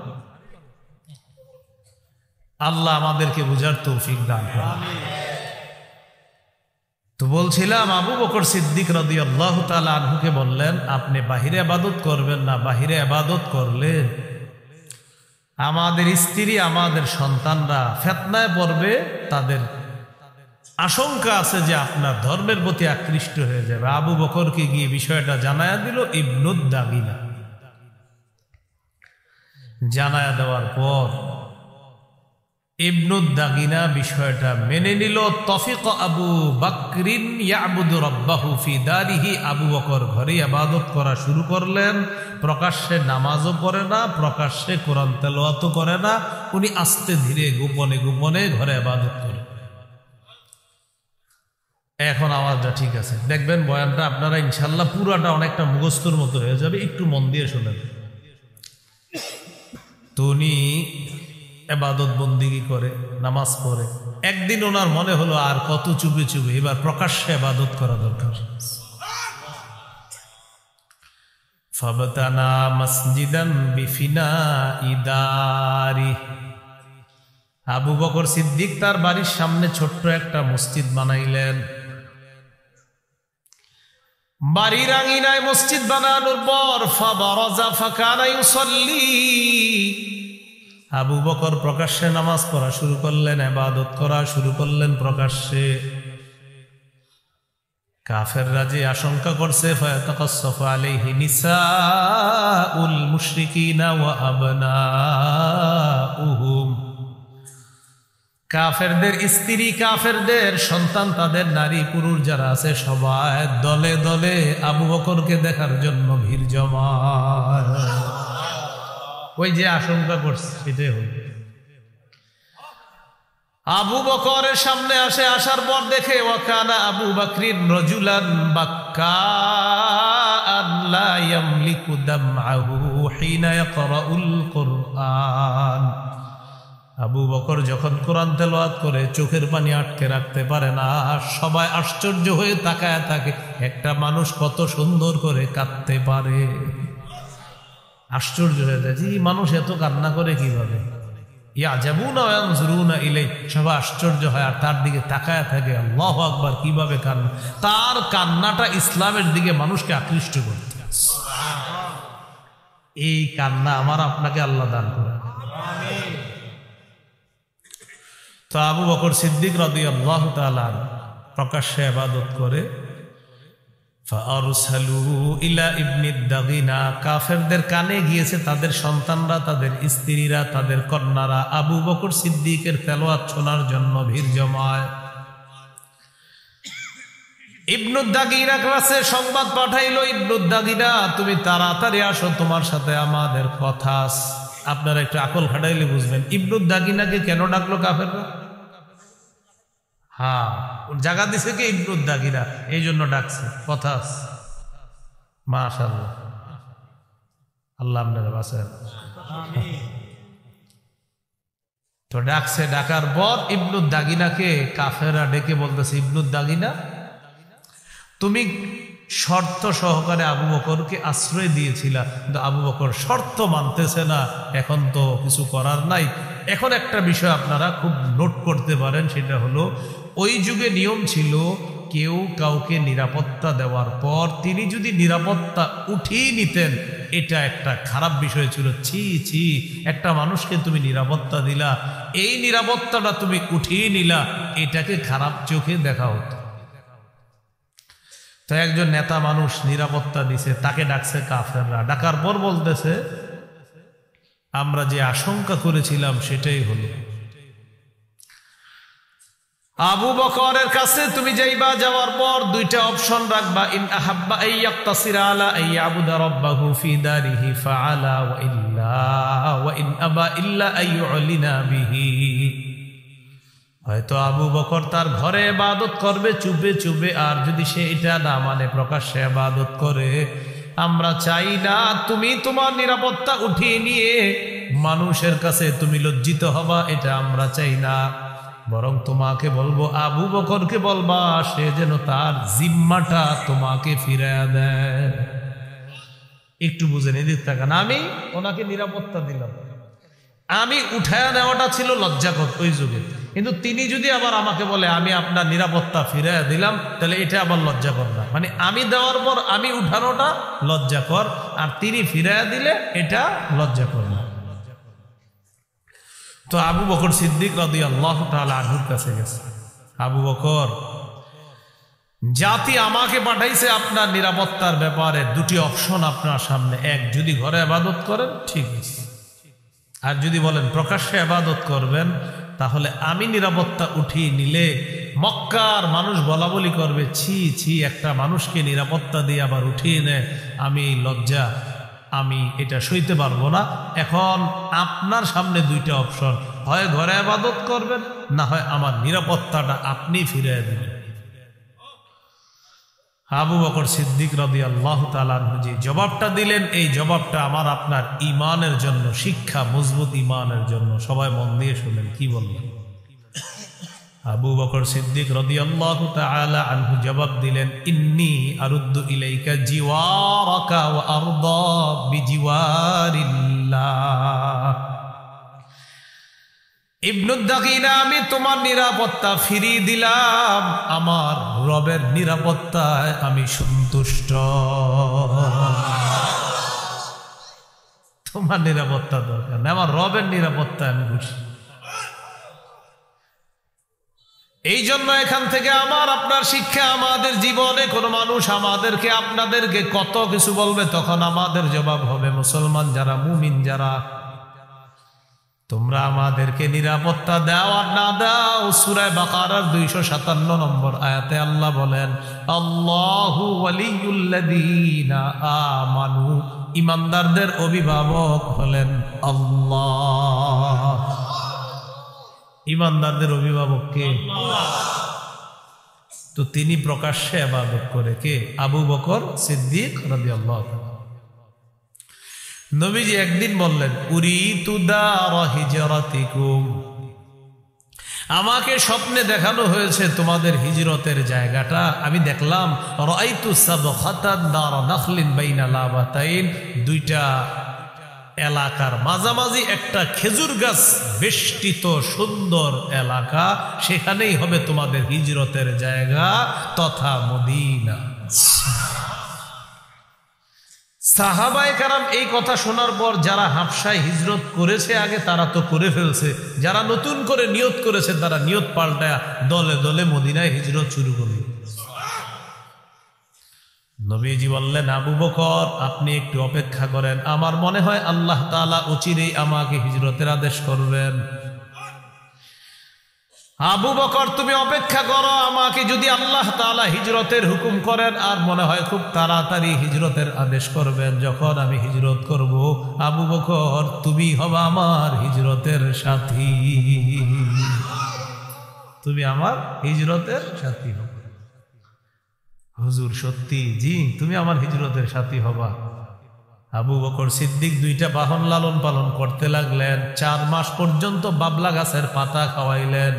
[SPEAKER 1] আল্লাহ আমাদেরকে বুঝার তৌফিক দান করুন। তো বলছিলাম, আবু বকর সিদ্দিক রাদিয়াল্লাহু তাআলা আনহুকে বললেন, আপনি বাহিরে ইবাদত করবেন না। বাহিরে ইবাদত করলে আমাদের স্ত্রী, আমাদের সন্তানরা ফিতনায় পড়বে, তাদের আশঙ্কা আছে যে আপনার ধর্মের প্রতি আকৃষ্ট হয়ে যাবে। আবু বকরকে গিয়ে বিষয়টা জানায়া দিল ইবনুদ দাগিনা। জানায়া দেওয়ার পর ইবনুদ দাগিনা বিষয়টা মেনে নিল। তফিক আবু বকরিন ইয়াবুদু রাব্বাহু ফি দারিহি। আবু বকর ঘরে ইবাদত করা শুরু করলেন। প্রকাশ্যে নামাজও পড়ে না, প্রকাশ্যে কোরআন তেলাওয়াতও করে না, উনি আস্তে ধীরে গোপনে গোপনে ঘরে ইবাদত করে। এখন আওয়াজটা ঠিক আছে, দেখবেন বয়ানটা আপনারা ইনশাল্লাহ পুরাটা অনেকটা মুখস্থর মতো হয়ে যাবে, একটু মন দিয়ে শোনেন। তো উনি ইবাদত বন্দিগি করে, নামাজ পড়ে। একদিন ওনার মনে হলো আর কত চুপে চুপে, এবার প্রকাশ্যে ইবাদত করা দরকার। ফাবতানা মসজিদান বিফিনাই দারি। আবু বকর সিদ্দিক তার বাড়ির সামনে ছোট্ট একটা মসজিদ বানাইলেন। বাড়ির আঙিনায় মসজিদ বানানোর পর ফাবারাজা ফাকানা ইউসাল্লি। আবু বকর প্রকাশ্যে নামাজ পড়া শুরু করলেন, ইবাদত করা শুরু করলেন প্রকাশ্যে। কাফেররা যে আশঙ্কা করছে, ফায়াতাকাসসাফু আলাইহি নিসাউল মুশরিকিনা ওয়া আবনাউহুম। কাফেরদের স্ত্রী, কাফেরদের সন্তান, তাদের নারী পুরুষ যারা আছে সবাই দলে দলে আবু বকরকে দেখার জন্য ভিড় জমায়। ওই যে আশঙ্কা করছে সেটাই হল। আবু বকরের সামনে আসে, আসার পর দেখে ওয়াকানা আবু বকরিন রাজুলান বাক্কাআন লা ইয়ামলিকু দামআহু হিনা ইয়াকরাউল কুরআন। আবু বকর যখন কোরআন তেলাওয়াত করে চোখের পানি আটকে রাখতে পারে না। সবাই আশ্চর্য হয়ে তাকায় থাকে, একটা মানুষ কত সুন্দর করে কাঁদতে পারে। আশ্চর্য হয়ে যায়, যে মানুষ এত কান্না করে কিভাবে। ইয়াজাবুনা ওয়া ইয়ানজুরুনা ইলাইহি। সবাই আশ্চর্য হয় আর তার দিকে তাকায় থাকে। আল্লাহু আকবার, কিভাবে কান্না! তার কান্নাটা ইসলামের দিকে মানুষকে আকৃষ্ট করতে। এই কান্না আমার আপনাকে আল্লাহ দান করে। তো আবু বকর সিদ্দিক রাদিয়াল্লাহু তাআলা প্রকাশ্যে ইবাদত করে। ফাআরসালু ইলা ইবনিদ দাগিনা। কাফেরদের কানে গিয়েছে, তাদের সন্তানরা, তাদের স্ত্রীরা, তাদের কন্যারা আবু বকর সিদ্দিকের তেলাওয়াত শোনার জন্য ভিড় জমায়। ইবনুদ দাগিনা কাছে সংবাদ পাঠাইলো, ইবনুদ দাগিনা তুমি তাড়াতাড়ি আসো, তোমার সাথে আমাদের কথা। আপনারা একটু আকল খাটাইলে বুঝবেন ইবনুদ দাগিনাকে কেন ডাকলো কাফেররা। হ্যাঁ, জায়গা দিছে কি ইবনুদ দাগিনা, এই জন্য ডাকছে, কথা। মাশাআল্লাহ, আল্লাহ আপনারা বাঁচান। তো ডাকছে, ডাকার পর ইবনুদ দাগিনাকে কাফেররা ডেকে বলতেছে, ইবনুদ দাগিনা তুমি শর্ত সহকারে আবু বকরকে আশ্রয় দিয়েছিলা, কিন্তু আবু বকর শর্ত মানতেছে না, এখন তো কিছু করার নাই। এখন একটা বিষয় আপনারা খুব নোট করতে পারেন, সেটা হলো ওই যুগে নিয়ম ছিল কেউ কাউকে নিরাপত্তা দেওয়ার পর তিনি যদি নিরাপত্তা উঠিয়ে নিতেন এটা একটা খারাপ বিষয় ছিল। ছি ছি, একটা মানুষকে তুমি নিরাপত্তা দিলা, এই নিরাপত্তাটা তুমি উঠিয়ে নিলা, এটাকে খারাপ চোখে দেখা হতো। তো একজন নেতা মানুষ নিরাপত্তা দিছে, তাকে ডাকছে কাফেররা। ডাকার পর বলতেছে, আমরা যে আশঙ্কা করেছিলাম সেটাই হলো। আবু বকরের কাছে তুমি যাইবা, যাওয়ার পর দুইটা অপশন রাখবা, ইন আহাব্বা আইয়াক্তাসিরা আলা আইয়াবুদা রাব্বাহু ফি দারিহি ফাআলা ওয়া ইন আবা ইল্লা আইয়ুলিনা বিহি। হয়তো আবু বকর তার ঘরে ইবাদত করবে চুপে চুপে, আর যদি সে এটা না মানে প্রকাশ্যে ইবাদত করে, আমরা চাই না তুমি তোমার নিরাপত্তা উঠিয়ে নিয়ে মানুষের কাছে তুমি লজ্জিত হবা, এটা আমরা চাই না। বরং তোমাকে বলবো, আবু বকরকে বলবা সে যেন তার জিম্মাটা তোমাকে ফিরায়া দেয়। একটু বুঝেন, এদিক তাকান। আমি ওনাকে নিরাপত্তা দিলাম, আমি উঠায়া নেওয়াটা ছিল লজ্জাকর ওই যুগে, কিন্তু তিনি যদি আবার আমাকে বলে আমি আপনার নিরাপত্তা ফিরাইয়া দিলাম, তাহলে এটা আবার লজ্জাকর না। মানে আমি দেওয়ার পর আমি উঠানোটা লজ্জাকর, আর তিনি ফিরাইয়া দিলে এটা লজ্জাকর না। তো আবু বকর সিদ্দিক রাদিয়াল্লাহু তাআলা আনহুর কাছে গেছে, আবু বকর, জাতি আমাকে পাঠাইছে আপনার নিরাপত্তার ব্যাপারে, দুটি অপশন আপনার সামনে। এক, যদি ঘরে ইবাদত করেন ঠিক আছে, আর যদি বলেন প্রকাশ্যে ইবাদত করবেন, তাহলে আমি নিরাপত্তা উঠিয়ে নিলে মক্কার মানুষ বলা বলি করবে, ছি ছি, একটা মানুষকে নিরাপত্তা দিয়ে আবার উঠিয়ে নেয়, আমি লজ্জা, আমি এটা সইতে পারবো না। এখন আপনার সামনে দুইটা অপশন, হয় ঘরে ইবাদত করবেন, না হয় আমার নিরাপত্তাটা আপনি ফিরিয়ে দিবেন। আবু বকর সিদ্দিক রাদিয়াল্লাহু তাআলা আনহু যে জবাবটা দিলেন, এই জবাবটা আমার আপনার ঈমানের জন্য শিক্ষা, মজবুত ঈমানের জন্য। সবাই মন দিয়ে শুনেন কি বললেন। আবু বকর সিদ্দিক রাদিয়াল্লাহু তাআলা আনহু জবাব দিলেন, ইন্নী আরুদ্দু ইলাইকা জিওয়ারাকা ওয়া আরদা বিজিওয়ারিল্লাহ। ইবনু দাগিনা, আমি তোমার নিরাপত্তা ফিরিয়ে দিলাম, আমার রবের নিরাপত্তায় আমি সন্তুষ্ট। তোমার নিরাপত্তা দরকার না, আমার রবের নিরাপত্তায় আমি খুশি। এই জন্য এখান থেকে আমার আপনার শিক্ষা, আমাদের জীবনে কোনো মানুষ আমাদেরকে আপনাদেরকে কত কিছু বলবে, তখন আমাদের জবাব হবে, মুসলমান যারা, মুমিন যারা, তোমরা আমাদেরকে নিরাপত্তা দাও আর না দাও। সূরা বাকারার 257 নম্বর আয়াতে আল্লাহ বলেন, আল্লাহু ওয়ালিয়ুল্লাযীনা আমানু, ঈমানদারদের অভিভাবক হলেন আল্লাহ। ঈমানদারদের অভিভাবক কে? তো তিনি প্রকাশ্যে ইবাদত করে কে? আবু বকর সিদ্দিক রাদিয়াল্লাহু তাআলা। নবীজি একদিন বললেন, উরিতু দার হিজরাতিকুম, আমাকে স্বপ্নে দেখানো হয়েছে তোমাদের হিজরতের জায়গাটা। আমি দেখলাম, রাআইতু সাবখাতান দার নাখলিন বাইনা লাবাতাইন, দুইটা এলাকার মাঝামাঝি একটা খেজুর গাছ বেষ্টিত সুন্দর এলাকা, সেখানেই হবে তোমাদের হিজরতের জায়গা তথা মদিনা। সাহাবায়ে কেরাম এই কথা শোনার পর, যারা হাবশায় হিজরত করেছে আগে তারা তো করে ফেলছে, যারা নতুন করে নিয়ত করেছে তারা নিয়ত পাল্টায় দলে দলে মদিনায় হিজরত শুরু করল। নবীজি বললেন, আবু বকর আপনি একটু অপেক্ষা করেন, আমার মনে হয় আল্লাহ তাআলা অচিরেই আমাকে হিজরতের আদেশ করবেন। আবু বকর তুমি অপেক্ষা করো, আমাকে যদি আল্লাহ তাআলা হিজরতের হুকুম করেন, আর মনে হয় খুব তাড়াতাড়ি হিজরতের আদেশ করবেন, যখন আমি হিজরত করব, আবু বকর তুমি হবা আমার হিজরতের সাথী, তুমি আমার হিজরতের সাথী হবে। হুজুর সত্যি? জি, তুমি আমার হিজরতের সাথী হবা। আবু বকর সিদ্দিক দুইটা বাহন লালন পালন করতে লাগলেন, 4 মাস পর্যন্ত বাবলা গাছের পাতা খাওয়াইলেন।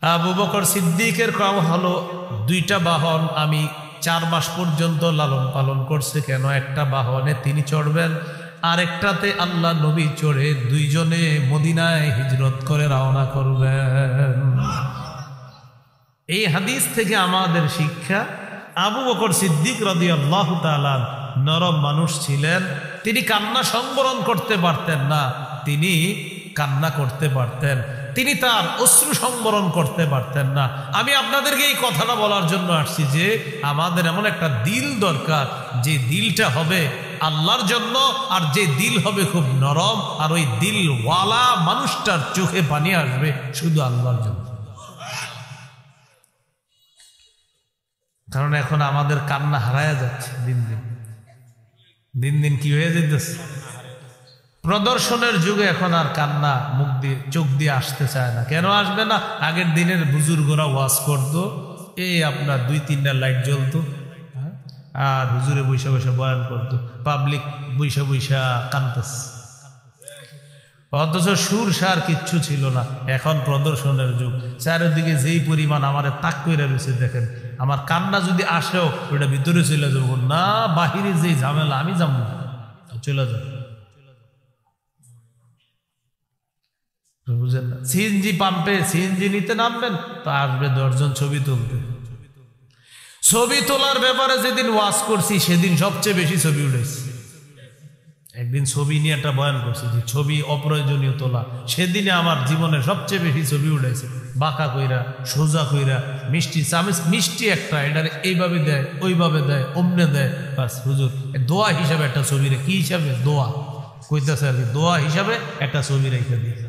[SPEAKER 1] আবু বকর সিদ্দিকের কাম হলো, দুইটা বাহন আমি 4 মাস পর্যন্ত লালন পালন করছে। কেন? একটা বাহনে তিনি চড়বেন, আরেকটাতে আল্লাহ নবী চড়ে দুইজনে মদিনায় হিজরত করে রওনা করবেন। এই হাদিস থেকে আমাদের শিক্ষা, আবু বকর সিদ্দিক রাদিয়াল্লাহু তাআলা নরম মানুষ ছিলেন। তিনি কান্না সংবরণ করতে পারতেন না, তিনি কান্না করতে পারতেন, তিনি তার অশ্রু সংবরণ করতে পারতেন না। আমি আপনাদেরকে এই কথাটা বলার জন্য আসছি যে আমাদের এমন একটা দিল দরকার, যে দিলটা হবে আল্লাহর জন্য, আর যে দিল হবে খুব নরম, আর ওই দিলওয়ালা মানুষটার চোখে পানি আসবে শুধু আল্লাহর জন্য। কারণ এখন আমাদের কান্না হারায়া যাচ্ছে দিন দিন, দিন দিন কি হয়ে যেতেছে, প্রদর্শনের যুগে এখন আর কান্না মুখ দিয়ে চোখ দিয়ে আসতে চায় না। কেন আসবে না? আগের দিনের বুজুর্গরা ওয়াজ করতো, এই আপনার 2-3টা লাইট জ্বলতো, আর হুজুরে বৈশা বৈশা বয়ান করতো, পাবলিক বৈশা বৈশা কানতেছে, অথচ সুর সার কিচ্ছু ছিল না। এখন প্রদর্শনের যুগ, চারিদিকে যেই পরিমাণ আমারে তাক করে রয়েছে দেখেন, আমার কান্না যদি আসেও ওটা ভিতরে চলে যাবো না, বাহিরে যেই ঝামেলা আমি যাবো চলে যাবো, বুঝেন না? সিএনজি পাম্পে সিএনজি নিতে নামবেন তো আসবে 10 জন ছবি তুলতে। ছবি তোলার ব্যাপারে যেদিন ওয়াজ করছি সেদিন সবচেয়ে বেশি ছবি উঠেছে। একদিন ছবি নিয়ে একটা বয়ান করছি যে ছবি অপ্রয়োজনীয় তোলা, সেদিনে আমার জীবনে সবচেয়ে বেশি ছবি উঠেছে। বাঁকা কইরা, সোজা কইরা, মিষ্টি চামিচ, মিষ্টি একটা এটার এইভাবে দেয়, ওইভাবে দেয়, অমনে দেয়, বাস হুজুর দোয়া হিসাবে একটা ছবি রে, কি হিসাবে দোয়া কইতেছে আর কি, দোয়া হিসাবে একটা ছবি রেখে দিয়েছে।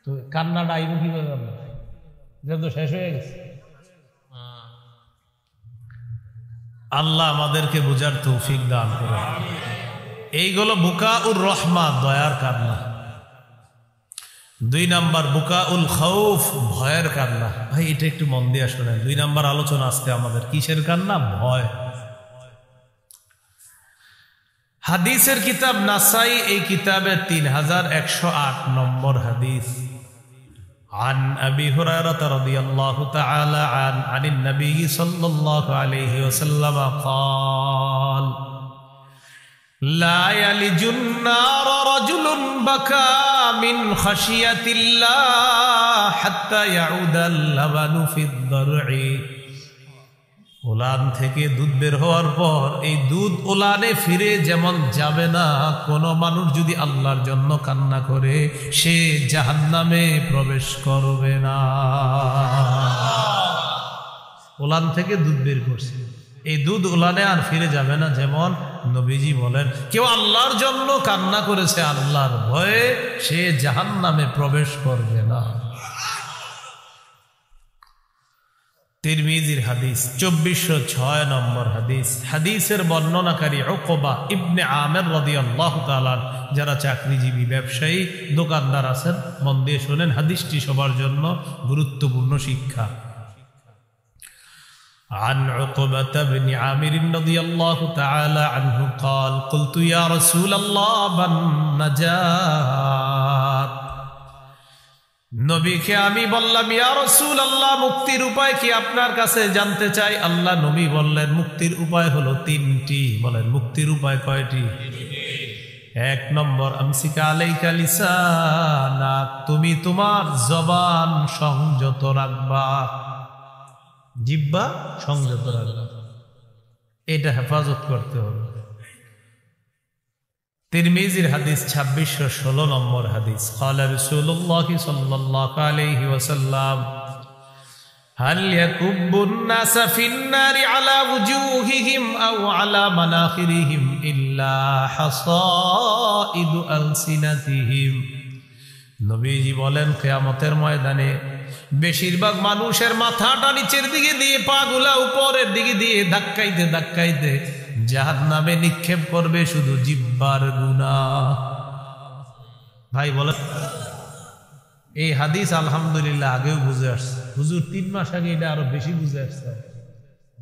[SPEAKER 1] তো কান্নাটা আইব কিভাবে আপনার, এটা তো শেষ হয়ে গেছে। আল্লাহ আমাদেরকে বুঝার তৌফিক দান করে। এইগুলো বুকাউর রহমা, দয়ার কান্না। 2 নাম্বার বুকাউল খাউফ, ভয়ের কান্না। ভাই এটা একটু মন দিয়ে শোনেন। 2 নাম্বার আলোচনা আজকে আমাদের কিসের কান্না? ভয়। হাদিসের কিতাব নাসাই, এই কিতাবে 3108 নম্বর হাদিস। عن أبي هريرة رضي الله تعالى عن النبي صلى الله عليه وسلم قال لا يلج النار رجل بكى من خشية الله حتى يعود اللبن في الضرع। উলান থেকে দুধ বের হওয়ার পর এই দুধ উলানে ফিরে যেমন যাবে না, কোন মানুষ যদি আল্লাহর জন্য কান্না করে সে জাহান্নামে প্রবেশ করবে না। উলান থেকে দুধ বের করছে, এই দুধ উলানে আর ফিরে যাবে না। যেমন নবীজি বলেন, কেউ আল্লাহর জন্য কান্না করেছে আল্লাহর ভয়ে, সে জাহান্নামে প্রবেশ করবে না। তিরমিজির হাদিস 2406 নম্বর হাদিস। হাদিসের বর্ণনাকারী উকবা ইবনে আমির রাদিয়াল্লাহু তাআলা। যারা চাকরিজীবী, ব্যবসায়ী, দোকানদার আছেন, মন দিয়ে শোনেন, হাদিসটি সবার জন্য গুরুত্বপূর্ণ শিক্ষা। عن عقبة بن عامر رضي الله تعالى عنه قال قلت يا رسول الله من نجات। নবীকে আমি বললাম, ইয়া রাসূলুল্লাহ, মুক্তির উপায় কি আপনার কাছে জানতে চাই। আল্লাহ নবী বললেন, মুক্তির উপায় হলো 3টি। বলেন, মুক্তির উপায় কয়টি? 1 নম্বর, আমসিকা আলাইকা লিসানাক, তুমি তোমার জবান সংযত রাখবা, জিহ্বা সংযত রাখবা, এটা হেফাজত করতে হবে। তিরমিজির হাদিস 2616 নম্বর হাদিস। ক্বালা রাসূলুল্লাহ সাল্লাল্লাহু আলাইহি ওয়াসাল্লাম হাল ইয়াকুবুন নাসা ফিন নারি আলা ওয়ুজুহিহিম আও আলা মানাখিরিহিম ইল্লা হাসাইদু আলসিনাতিহিম। নবীজি বলেন, কিয়ামতের ময়দানে বেশিরভাগ মানুষের মাথাটা নিচের দিকে দিয়ে, পাগুলা উপরের দিকে দিয়ে ধাক্কাইতে ধাক্কাইতে জাহান্নামে নিক্ষেপ করবে শুধু জিহ্বার গুনাহ। ভাই বলেন, এই হাদিস আলহামদুলিল্লাহ আগেও বুঝে আসছে। হুজুর 3 মাস আগে এটা আরো বেশি বুঝে আসছে,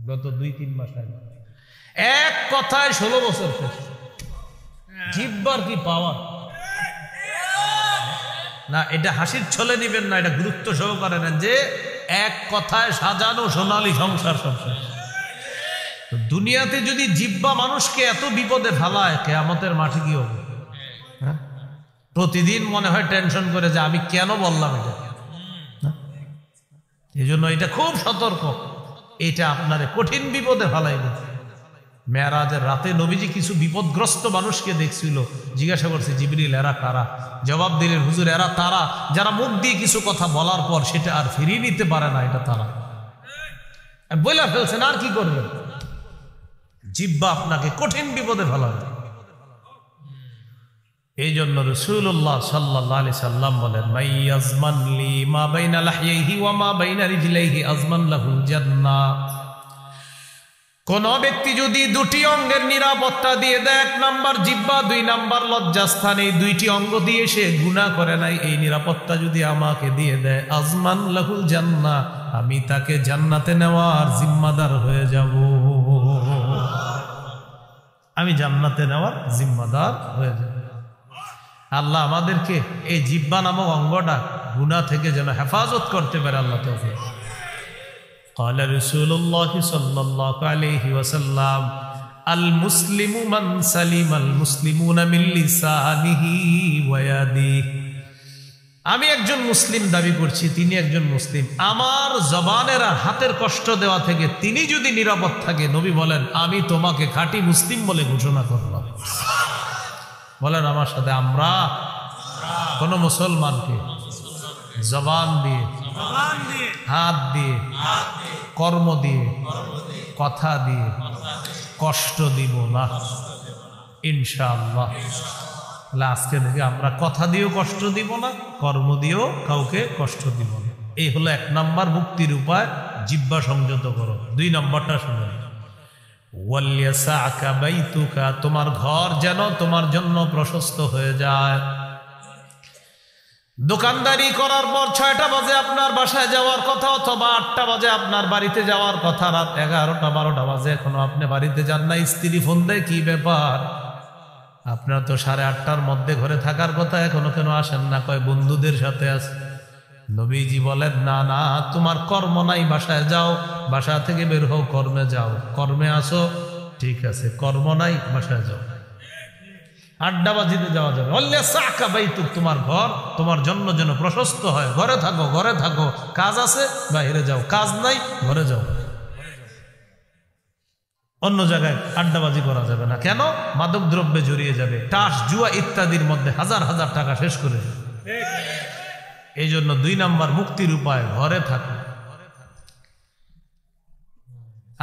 [SPEAKER 1] গত 2-3 মাস আগে। এক কথায় 16 বছর শেষ। জিহ্বার কি পাওয়ার না, এটা হাসির ছলে নিবেন না, এটা গুরুত্ব সহকারে নেন যে এক কথায় সাজানো সোনালী সংসার সব শেষ। দুনিয়াতে যদি জিহ্বা মানুষকে এত বিপদে ফেলায়, কিয়ামতের মাঠে কি হবে? প্রতিদিন মনে হয় টেনশন করে যে আমি কেন বললাম এটা। এই জন্য এটা খুব সতর্ক, এটা আপনারে কঠিন বিপদে ফেলাইবে। মেরাজের রাতে নবীজি কিছু বিপদগ্রস্ত মানুষকে দেখছিল, জিজ্ঞাসা করছে জিবরিল এরা কারা? জবাব দিলেন হুজুর এরা তারা যারা মুখ দিয়ে কিছু কথা বলার পর সেটা আর ফিরিয়ে নিতে পারে না, এটা তারা। বইলা ফেলছেন, আর কি করবেন? জিহ্বা আপনাকে কঠিন বিপদে ফেলাবে। এই জন্য রাসূলুল্লাহ সাল্লাল্লাহু আলাইহি সাল্লাম বলেন, মাইয়াজমান লি মা বাইনা লাহইহি ওয়া মা বাইনা রিজলাইহি আজমান লাহুল জান্নাহ। কোন ব্যক্তি যদি দুটি অঙ্গের নিরাপত্তা দিয়ে দেয়, 1 নাম্বার জিহ্বা, 2 নাম্বার লজ্জাস্থান, এই দুইটি অঙ্গ দিয়ে সে গুনাহ করে নাই, এই নিরাপত্তা যদি আমাকে দিয়ে দেয়, আজমান লাহুল জান্নাহ, আমি তাকে জান্নাতে নেওয়ার জিম্মাদার হয়ে যাব। আমি জান্নাতে নেওয়ার জিম্মাদার হয়ে যাব। আল্লাহ আমাদেরকে এই জিহ্বা নামক অঙ্গটা গুনাহ থেকে যেন হেফাজত করতে পারে, আল্লাহ তৌফিক। قال رسول الله صلى الله عليه وسلم المسلم من سلم المسلمون من لسانه ويده। আমি একজন মুসলিম দাবি করছি, তিনি একজন মুসলিম, আমার জবানের আর হাতের কষ্ট দেওয়া থেকে তিনি যদি নিরাপদ থাকে, নবী বলেন আমি তোমাকে খাঁটি মুসলিম বলে ঘোষণা করলাম। বলেন আমার সাথে, আমরা কোন মুসলমানকে জবান দিয়ে, হাত দিয়ে, কর্ম দিয়ে, কথা দিয়ে কষ্ট দিব না ইনশাআল্লাহ। আজকে থেকে আমরা কথা দিয়েও কষ্ট দিব না, কর্ম দিয়েও কাউকে কষ্ট দিব না। এই হলো 1 নাম্বার মুক্তির উপায়, জিহ্বা সংযত করো। 2 নাম্বারটা শুনুন, ওয়ালিয়াসাকা বাইতুকা, তোমার ঘর যেন তোমার জন্য প্রশস্ত হয়ে যায়। দোকানদারি করার পর 6টা বাজে আপনার বাসায় যাওয়ার কথা, অথবা 8টা বাজে আপনার বাড়িতে যাওয়ার কথা, রাত 11টা 12টা বাজে এখনো আপনি বাড়িতে যান না। স্ত্রী ফোন দেয়, কি ব্যাপার, আপনার তো 8:30টার মধ্যে ঘরে থাকার কথা, এখনো কেন আসেন না? কয় বন্ধুদের সাথে আছে। নবীজি বলেন না না, তোমার কর্ম নাই, বাসায় যাও, বাসা থেকে বের হও, কর্মে যাও। কর্মে আসো, ঠিক আছে, কর্ম নাই, বাসায় যাও। আড্ডাবাজিতে যাওয়া যাবে। ওয়ালিয়াসাকা বাইতুক, তোমার ঘর তোমার জন্য যেন প্রশস্ত হয়। ঘরে থাকো, ঘরে থাকো, কাজ আছে বাইরে যাও, কাজ নাই ঘরে যাও। অন্য জায়গায় আড্ডাবাজি করা যাবে না। কেন? মাদক দ্রব্যে জড়িয়ে যাবে, টাস জুয়া ইত্যাদির মধ্যে হাজার হাজার টাকা শেষ করে যাবে। এই জন্য 2 নাম্বার মুক্তির উপায়, ঘরে থাকো।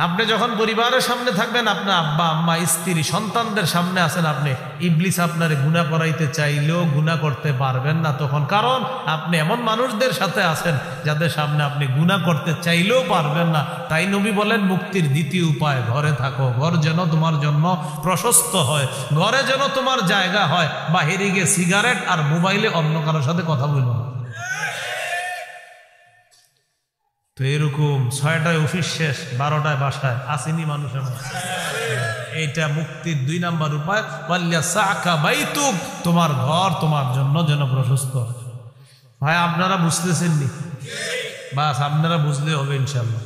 [SPEAKER 1] আপনি যখন পরিবারের সামনে থাকবেন, আপনার আব্বা আম্মা স্ত্রী সন্তানদের সামনে আছেন, আপনি ইবলিস আপনারে গুনাহ করাইতে চাইলেও গুনাহ করতে পারবেন না তখন। কারণ আপনি এমন মানুষদের সাথে আছেন যাদের সামনে আপনি গুনাহ করতে চাইলেও পারবেন না। তাই নবী বলেন মুক্তির 2য় উপায়, ঘরে থাকো। ঘর যেন তোমার জন্য প্রশস্ত হয়, ঘরে যেন তোমার জায়গা হয়। বাহিরে গিয়ে সিগারেট আর মোবাইলে অন্য কারোর সাথে কথা বলবো না। তো এরকম 6টায় অফিস শেষ, 12টায় বাসায় আসেনি মানুষের। এইটা মুক্তির 2 নাম্বার উপায়। ওয়ালিয়াসাকা বাইতুক, তোমার ঘর তোমার জন্য যেন প্রশস্ত হয়। ভাই আপনারা বুঝতেছেন নি? বাস আপনারা বুঝলে হবে ইনশাআল্লাহ।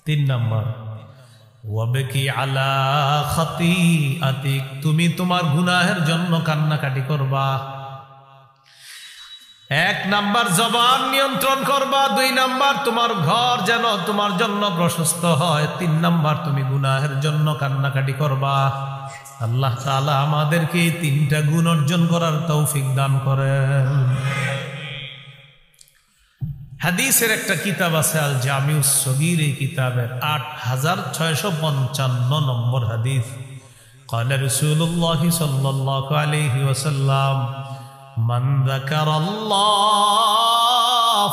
[SPEAKER 1] 3 নাম্বার, ওয়াবকি আলা খাতিআতিক, তুমি তোমার গুনাহের জন্য কান্নাকাটি করবা। 1 নাম্বার জবান নিয়ন্ত্রণ করবা, 2 নাম্বার তোমার ঘর যেন তোমার জন্য প্রশস্ত হয়, 3 নাম্বার তুমি গুনাহের জন্য কান্নাকাটি করবা। আল্লাহ তাআলা আমাদেরকে এই 3টা গুণ অর্জন করার তৌফিক দান করেন। হাদিসের একটা কিতাব আছে আল জামিউস সগীর, এই কিতাবের 8655 নম্বর হাদিস। ক্বালা রাসূলুল্লাহ সাল্লাল্লাহু আলাইহি ওয়াসাল্লাম, মান যাকারাল্লাহ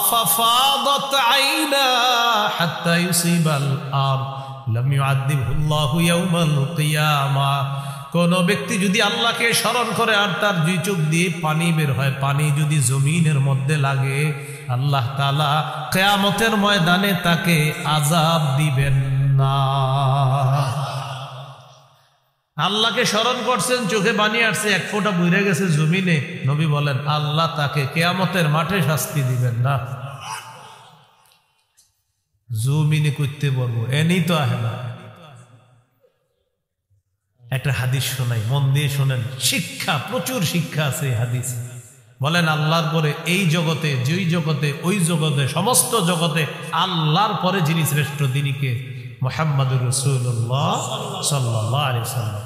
[SPEAKER 1] ফাফাদাত আইনা হাত্তা ইউসিবাল আরদ লাম ইউআযিবহুল্লাহু ইয়াওমাল কিয়ামা। কোন ব্যক্তি যদি আল্লাহকে স্মরণ করে আর তার 2 চোখ দিয়ে পানি বের হয়, পানি যদি জমিনের মধ্যে লাগে, আল্লাহ তাআলা কিয়ামতের ময়দানে তাকে আযাব দিবেন না। আল্লাহকে স্মরণ করছেন, চোখে পানি আসছে, 1 ফোঁটা বইরে গেছে জমিনে, নবী বলেন আল্লাহ তাকে কিয়ামতের মাঠে শাস্তি দিবেন না। জমিনে করতে পারবো এনি তো আহে না। একটা হাদিস শোনাই, মন দিয়ে শোনেন, শিক্ষা, প্রচুর শিক্ষা আছে এই হাদিস। বলেন আল্লাহর পরে এই জগতে, যেই জগতে, ওই জগতে, সমস্ত জগতে আল্লাহর পরে যিনি শ্রেষ্ঠ, তিনি কে? মুহাম্মাদুর রাসূলুল্লাহ সাল্লাল্লাহু আলাইহি ওয়াসাল্লাম।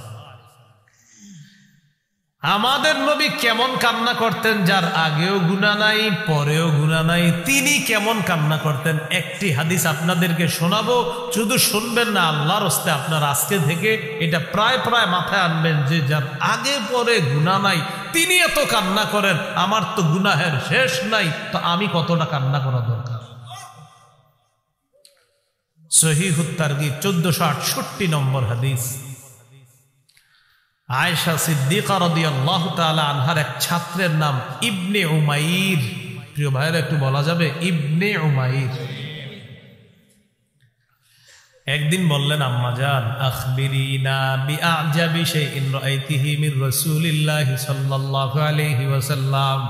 [SPEAKER 1] আমাদের নবী কেমন কান্না করতেন, যার আগেও গুনাহ নাই পরেও গুনাহ নাই, তিনি কেমন কান্না করতেন একটি হাদিস আপনাদেরকে শোনাবো। শুধু শুনবেন না, আল্লাহর হস্তে আপনার আজকে থেকে এটা প্রায় প্রায় মাথায় আনবেন যে যার আগে পরে গুনাহ নাই তিনি এত কান্না করেন, আমার তো গুনাহের শেষ নাই, তো আমি কতটা কান্না করা দরকার। সহিহুত তারগীব 1468 নম্বর হাদিস। আয়েশা সিদ্দিকা রাদিয়াল্লাহু তাআলা আনহার এক ছাত্রের নাম ইবনে উমাইর। প্রিয় ভাইরা একটু বলা যাবে ইবনে উমাইর। একদিন বললেন, আম্মাজান আখবিরিনা বিআজাবি শাইইন রাআইতিহি মির রাসূলিল্লাহি সাল্লাল্লাহু আলাইহি ওয়াসাল্লাম।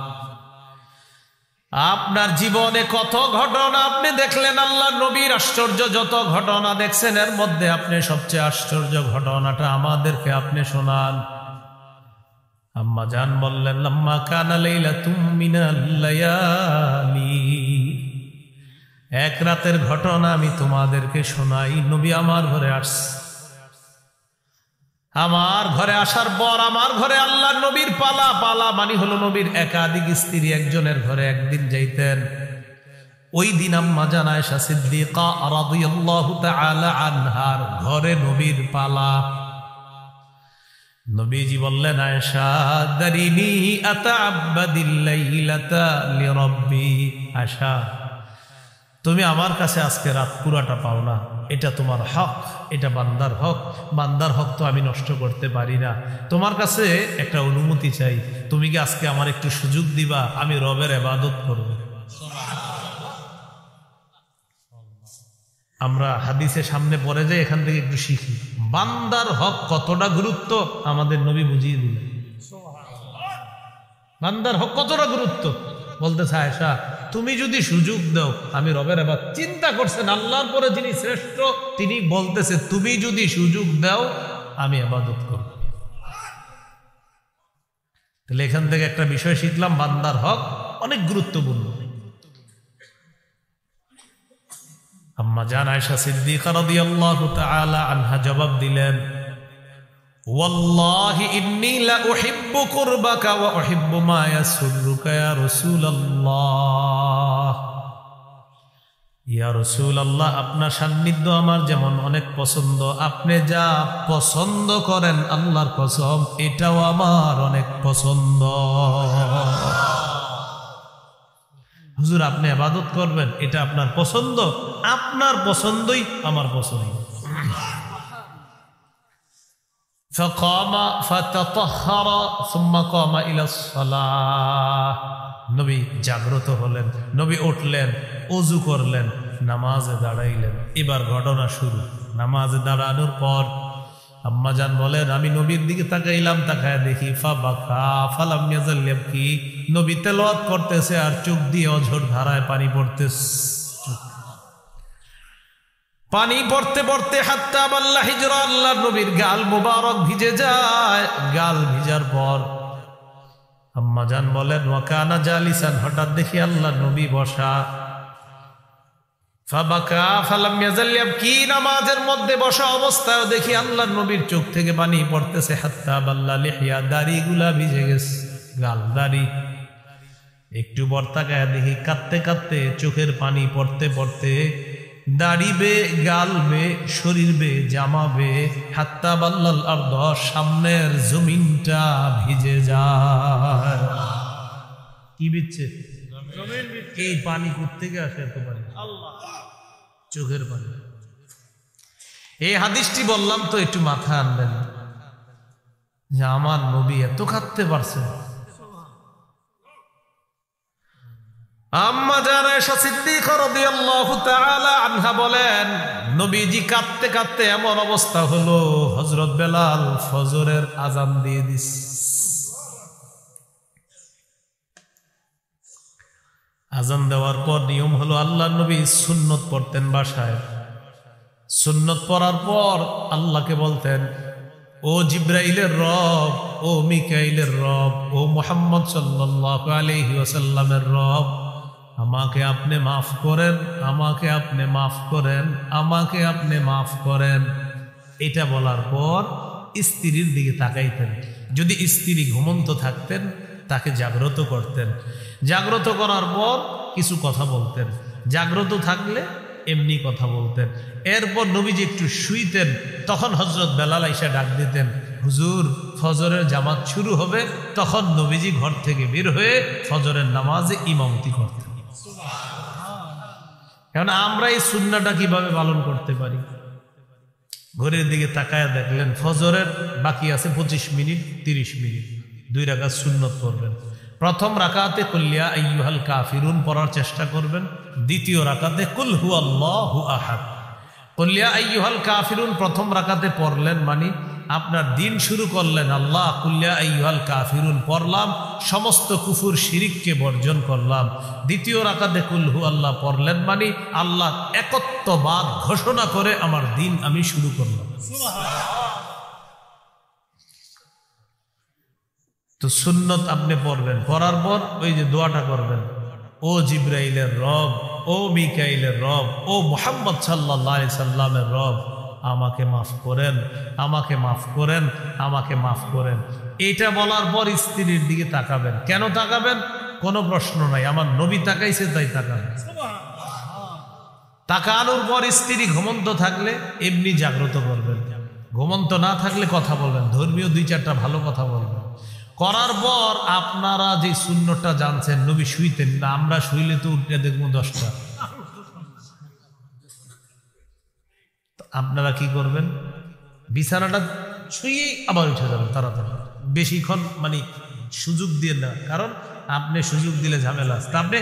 [SPEAKER 1] আপনার জীবনে কত ঘটনা আপনি দেখলেন, আল্লাহ নবীর আশ্চর্য যত ঘটনা দেখছেন এর মধ্যে আপনি সবচেয়ে আশ্চর্য ঘটনাটা আমাদেরকে আপনি শোনান। আম্মা জান বললেন, লাম্মা কানা লাইলাতুম মিনাল লায়ালি, এক রাতের ঘটনা আমি তোমাদেরকে শোনাই। নবী আমার ঘরে আসছে, আমার ঘরে আসার পর আমার ঘরে আল্লাহ নবীর পালা, পালা মানে হলো নবীর একাধিক স্ত্রী একজনের ঘরে একদিন যাইতেন। ওই দিন আম্মা জান আয়েশা সিদ্দিকা রাদিয়াল্লাহু তাআলা আনহার ঘরে নবীর পালা। নবীজি বললেন, আয়েশা দারিনি আতাআব্বাদিল লাইলাতা লিরাব্বি। আয়েশা, তুমি আমার কাছে আজকে রাত পুরাটা পাও না, এটা তোমার হক, এটা বান্দার হক। বান্দার হক তো আমি নষ্ট করতে পারি না। তোমার কাছে একটা অনুমতি চাই, তুমি কি আজকে আমার একটু সুযোগ দিবা, আমি রবের ইবাদত করব। আমরা হাদিসের সামনে পড়ে যাই, এখান থেকে একটু শিখি বান্দার হক কতটা গুরুত্ব আমাদের নবী বুঝিয়ে দিলেন। বান্দার হক কতটা গুরুত্ব বলতেছে, আয়েশা তুমি যদি সুযোগ দাও আমি রবের ইবাদত। চিন্তা করছেন আল্লাহর পরে যিনি শ্রেষ্ঠ, তিনি বলতেছে তুমি যদি সুযোগ দাও আমি ইবাদত করব। তাহলে এখান থেকে একটা বিষয় শিখলাম, বান্দার হক অনেক গুরুত্বপূর্ণ। আম্মা জান আয়েশা সিদ্দিকা রাদিয়াল্লাহু তাআলা আনহা জবাব দিলেন, ওয়াল্লাহি ইন্নী লা উহিব্বু কুরবাকা ওয়া উহিব্বু মা ইয়াসুররুকা ইয়া রাসূলুল্লাহ। ইয়া রাসূলুল্লাহ, আপনার সান্নিধ্য আমার যেমন অনেক পছন্দ, আপনি যা পছন্দ করেন আল্লাহর কসম এটাও আমার অনেক পছন্দ। হুজুর আপনি ইবাদত করবেন, এটা আপনার পছন্দ, আপনার পছন্দই আমার পছন্দ। فقام فتطهر ثم قام الى الصلاه। নবী জাগ্রত হলেন, নবী উঠলেন, ওযু করলেন, নামাজে দাঁড়াইলেন। এবার ঘটনা শুরু। নামাজে দাঁড়ানোর পর আম্মা জান বলেন, আমি নবীর দিকে তাকাইলাম, তাকায় দেখি ফাবাকা ফালাম ইয়াজাল ইয়াবকি, নবী তেলাওয়াত করতেছে আর চোখ দিয়ে অঝোর ধারায় পানি পড়তেছে। পানি পড়তে পড়তে হাত্তা বাল্লা হিজরা, আল্লাহ নবীর গাল মুবারক ভিজে যায়। গাল ভিজার পর আম্মা জান বলেন, ওয়া কানা জালিসান, হঠাৎ দেখি আল্লাহ নবী বসা। ফাবাকা ফালাম ইয়াজাল ইয়াবকি, নামাজের মধ্যে বসা অবস্থায় দেখি আল্লাহ নবীর চোখ থেকে পানি পড়তেছে। হাত্তা বাল্লা লিহিয়া, দাড়িগুলা ভিজে গেছে, গাল দাড়ি। একটু বর্তাকায় দেখি কাঁদতে কাঁদতে চোখের পানি পড়তে পড়তে দাড়ি বে, গাল বে, শরীর বে, জামা বে, হাত্তা বাল্লাল আরদ, সামনের জমিনটা ভিজে যায়। কি বিচ্ছে? এই পানি কোত্থেকে আসে? এত পানি চোখের পানি। এই হাদিসটি বললাম তো একটু মাথা আনবেন যে আমার নবী এত কাঁদতে পারছে। আম্মা জান আয়েশা সিদ্দিকা রাদিয়াল্লাহু তাআলা আনহা বলেন, নবীজি কাঁদতে কাঁদতে এমন অবস্থা হলো, হযরত বেলাল ফজরের আযান দিয়ে দিস। আযান দেওয়ার পর নিয়ম হলো আল্লাহর নবী সুন্নত পড়তেন বাসায়। সুন্নত পড়ার পর আল্লাহকে বলতেন, ও জিব্রাইলের রব, ও মিকাইলের রব, ও মুহাম্মদ সাল্লাল্লাহু আলাইহি ওয়াসাল্লামের রব, আমাকে আপনি মাফ করেন, আমাকে আপনি মাফ করেন, আমাকে আপনি মাফ করেন। এটা বলার পর স্ত্রীর দিকে তাকাইতেন। যদি স্ত্রী ঘুমন্ত থাকতেন তাকে জাগ্রত করতেন, জাগ্রত করার পর কিছু কথা বলতেন, জাগ্রত থাকলে এমনি কথা বলতেন। এরপর নবীজি একটু শুইতেন, তখন হযরত বেলাল আইসা ডাক দিতেন, হুজুর ফজরের জামাত শুরু হবে। তখন নবীজি ঘর থেকে বের হয়ে ফজরের নামাজে ইমামতি করতেন। এখন আমরা এই সুন্নাহটা কিভাবে পালন করতে পারি? ঘড়ির দিকে তাকায় দেখলেন ফজরের বাকি আছে 25 মিনিট 30 মিনিট, 2 রাকাত সুন্নত পড়বেন। প্রথম রাকাতে কুল ইয়া আইয়ুহাল কাফিরুন পড়ার চেষ্টা করবেন, দ্বিতীয় রাকাতে কুল হুয়াল্লাহু আহাদ। কুল ইয়া আইয়ুহাল কাফিরুন প্রথম রাকাতে পড়লেন মানে আপনার দিন শুরু করলেন আল্লাহ কুল ইয়া আইয়ুহাল কাফিরুন পড়লাম, সমস্ত কুফুর শিরিককে বর্জন করলাম। দ্বিতীয় রাকাতে কুল হুয়াল্লাহ পড়লেন মানে আল্লাহ একত্ববাদ ঘোষণা করে আমার দিন আমি শুরু করলাম। তো সুন্নত আপনি পড়বেন, পড়ার পর ওই যে দোয়াটা করবেন, ও জিব্রাইলের রব, ও মিকাইলের রব, ও মুহাম্মদ সাল্লাল্লাহু আলাইহি সাল্লামের রব, আমাকে মাফ করেন, আমাকে মাফ করেন, আমাকে মাফ করেন। এটা বলার পর স্ত্রীর দিকে তাকাবেন। কেন তাকাবেন? কোনো প্রশ্ন নাই, আমার নবী তাকাইছে তাই তাকাবেন। তাকানোর পর স্ত্রী ঘুমন্ত থাকলে এমনি জাগ্রত করবেন, ঘুমন্ত না থাকলে কথা বলবেন, ধর্মীয় 2-4টা ভালো কথা বলবেন। করার পর আপনারা যে সুন্নতটা জানছেন, নবী শুইতেন না, আমরা শুইলে তো উঠে দেখবো 10টা। আপনারা কি করবেন? বিছানাটা শুয়েই আবার উঠে যাবেন তাড়াতাড়ি, বেশিক্ষণ মানে সুযোগ দিয়ে না, কারণ আপনি সুযোগ দিলে ঝামেলা আছে। আপনি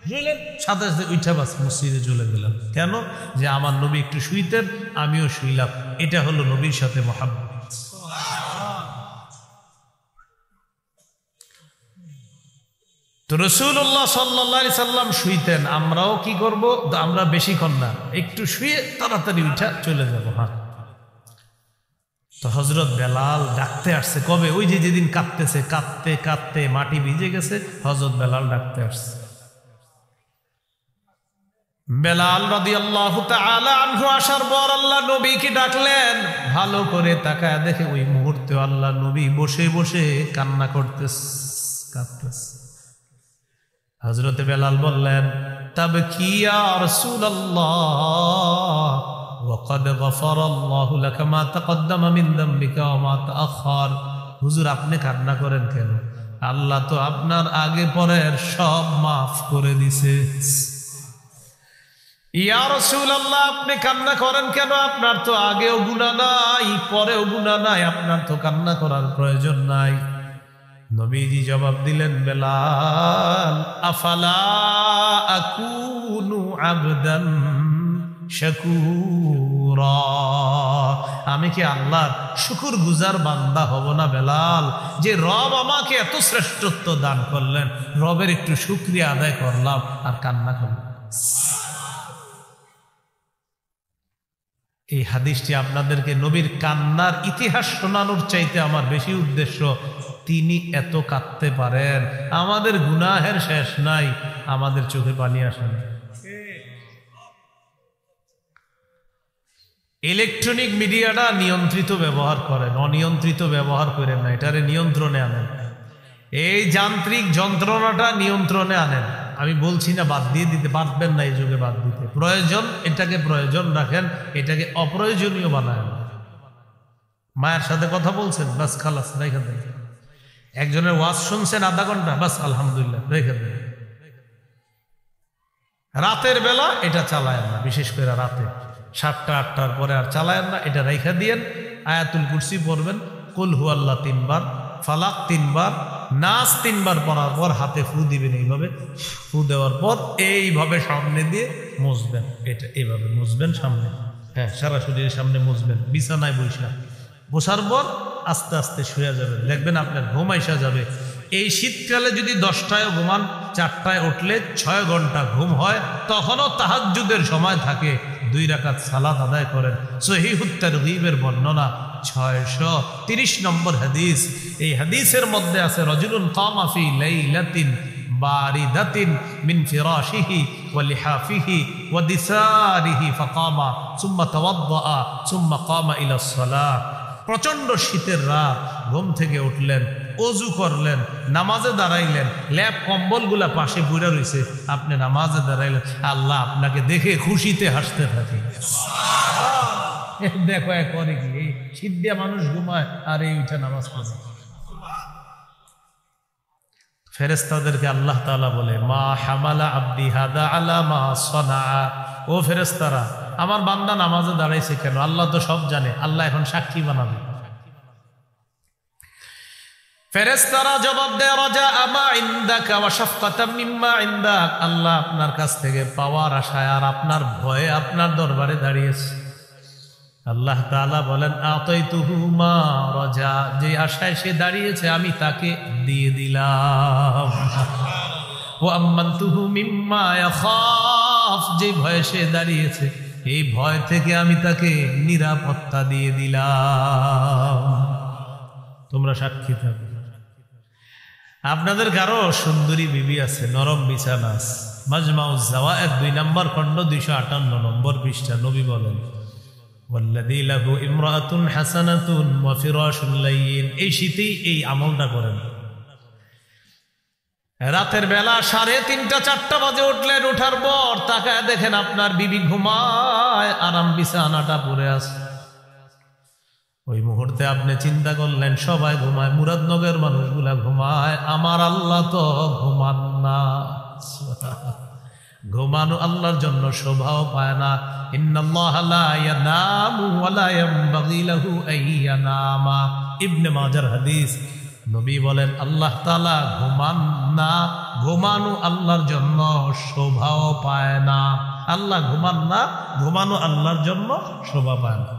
[SPEAKER 1] শুইলেন, সাথে সাথে উঠে বাস মসজিদে চলে গেলেন। কেন? যে আমার নবী একটু শুইতেন, আমিও শুইলাম। এটা হলো নবীর সাথে মহাব্বত। তো রাসূলুল্লাহ সাল্লাল্লাহু আলাইহি সাল্লাম শুইতেন, আমরাও কি করব? আমরা বেশিক্ষণ না, একটু শুয়ে তাড়াতাড়ি উঠা চলে যাব। হ্যাঁ, তো হযরত বেলাল ডাকতে আসছে কবে? ওই যে যেদিন কাঁদতেছে, কাঁদতে কাঁদতে মাটি ভিজে গেছে, হযরত বেলাল ডাকতে আসছে। বেলাল রাদিয়াল্লাহু তাআলা আনহু আসার পর আল্লাহ নবীকে ডাকলেন। ভালো করে তাকায় দেখে ওই মুহূর্তে আল্লাহ নবী বসে বসে কান্না করতেছে, কাঁদতেছে। হযরত বেলাল বললেন, তাবকি ইয়া রাসূলুল্লাহ ওয়া ক্বাদ গফারাল্লাহু লাকা মা তাকদ্দামা মিন যামবিকা ওয়া মা তাআখার। হুজুর আপনি কান্না করেন কেন? আল্লাহ তো আপনার আগে পরের সব মাফ করে দিয়েছে। ইয়া রাসূলুল্লাহ আপনি কান্না করেন কেন? আপনার তো আগেও গুনাহ নাই, পরেও গুনাহ নাই, আপনার তো কান্না করার প্রয়োজন নাই। নবীজি জবাব দিলেন, বেলাল আফালা আকুনু আবদান শাকুরা, আমি কি আল্লাহর শুকর গুজার বান্দা হব না বেলাল? যে রব আমাকে এত শ্রেষ্ঠত্ব দান করলেন, রবের একটু শুকরিয়া আদায় করলাম আর কান্না করলাম। এই হাদিসটি আপনাদেরকে নবীর কান্নার ইতিহাস শোনানোর চাইতে আমার বেশি উদ্দেশ্য, তিনি এত কাঁদতে পারেন, আমাদের গুনাহের শেষ নাই, আমাদের চোখে পানি আসে না। ইলেকট্রনিক মিডিয়াটা নিয়ন্ত্রিত ব্যবহার করেন, অনিয়ন্ত্রিত ব্যবহার করেন না, এটারে নিয়ন্ত্রণে আনেন। এই যান্ত্রিক যন্ত্রণাটা নিয়ন্ত্রণে আনেন। আমি বলছি না বাদ দিয়ে দিতে, পারবেন না এই যুগে বাদ দিতে, প্রয়োজন এটাকে প্রয়োজন রাখেন, এটাকে অপ্রয়োজনীয় বানায়। মায়ের সাথে কথা বলছেন, বাস খালাস রেখে দেন। একজনের ওয়াজ শুনছেন আধা ঘন্টা, বাস আলহামদুলিল্লাহ রেখে দেন। রাতের বেলা এটা চালায়েন না, বিশেষ করে রাতে 7টা 8টার পরে আর চালায়েন না, এটা রেখে দিয়েন। আয়াতুল কুরসি পড়বেন, কুল হুয়াল্লাহ 3 বার, ফালাক 3 বার, নাস 3 বার পড়ার পর হাতে ফু দিবেন। এইভাবে ফু দেওয়ার পর এইভাবে সামনে দিয়ে মুছবেন, এটা এইভাবে মুছবেন সামনে, হ্যাঁ সারা শরীরের সামনে মুছবেন। বিছানায় বসার পর আস্তে আস্তে শুয়ে যাবেন, দেখবেন আপনার ঘুম আইসা যাবে। এই শীতকালে যদি 10টায় ঘুমান, 4টায় উঠলে 6 ঘন্টা ঘুম হয়, তখনও তাহাজ্জুদের সময় থাকে, 2 রাকাত সালাত আদায় করেন। সহিহুত তারগীবের বর্ণনা 630 নম্বর হাদিস। এই হাদিসের মধ্যে আছে, রাজুলুন কামা ফি লাইলাতিন বারিদাতিন মিন ফিরাশিহি ওয়া লিহাফিহি ওয়া দিসারিহি ফাকামা সুম্মা তাওয়াদ্দা সুম্মা কামা ইলা সালাহ। প্রচন্ড শীতের রাত, ঘুম থেকে উঠলেন, ওযু করলেন, নামাজে দাঁড়াইলেন, ল্যাপ কম্বলগুলা পাশে পড়ে রইছে, আপনি নামাজে দাঁড়াইলেন, আল্লাহ আপনাকে দেখে খুশিতে হাসতে থাকে। দেখো করে কি, এই শীত দিয়ে মানুষ ঘুমায় আর এই উঠে নামাজ পড়ে। ফেরেশতাদেরকে আল্লাহ তাআলা বলে, মা হামালা আবদি হাদা আলা মা সানা। ও ফেরেশতারা, আমার বান্দা নামাজে দাঁড়াইছে কেন? আল্লাহ তো সব জানে, আল্লাহ এখন সাক্ষী বানাবে। ফেরেশতারা জবাব দেয়, রাজা আমা ইনদাকা ওয়া শাফকাতাম মিম্মা ইনদাক। আল্লাহ আপনার কাছ থেকে পাওয়ার আশায় আর আপনার ভয়ে আপনার দরবারে দাঁড়িয়েছে। আল্লাহ তাআলা বলেন, আতাইতুহু মা রাজা, যে আশায় সে দাঁড়িয়েছে আমি তাকে দিয়ে দিলাম। ওয়া আম্মানতুহু মিম্মা ইয়াখাফ, যে ভয়ে সে দাঁড়িয়েছে এই ভয় থেকে আমি তাকে নিরাপত্তা দিয়ে দিলাম। তোমরা সাক্ষী থাকো। আপনাদের কারো সুন্দরী বিবি আছে, নরম বিছানা আছে। মাজমাউজ জাওয়ায়েদ 2 নম্বর খণ্ড 258 নম্বর পৃষ্ঠা। নবী বলেন, ওয়াল্লাযী লাহু ইমরাআতুন হাসানাতুন ওয়া ফিরাশুন লাইয়িন। এই শীতেই এই আমলটা করেন। রাতের বেলা 3:30-4টা বাজে উঠলেন, ওঠার পর তাকায় দেখেন আপনার বিবি ঘুমায়, আরাম বিছানাটা পড়ে আছে। ওই মুহূর্তে আপনি চিন্তা করলেন সবাই ঘুমায়, মুরাদনগর মানুষগুলা ঘুমায়, আমার আল্লাহ তো ঘুমান না। ঘুমানো আল্লাহর জন্য শোভাও পায় না। ইন্নাল্লাহা লা ইয়ানামু ওয়া লা ইয়ানবাগি লাহু আইয়ানামা। ইবনে মাজার হাদিস। নবী বলেন, আল্লাহ তাআলা ঘুমান না, ঘুমানো আল্লাহর জন্য শোভাও পায় না। আল্লাহ ঘুমান না, ঘুমানো আল্লাহর জন্য শোভা পায় না।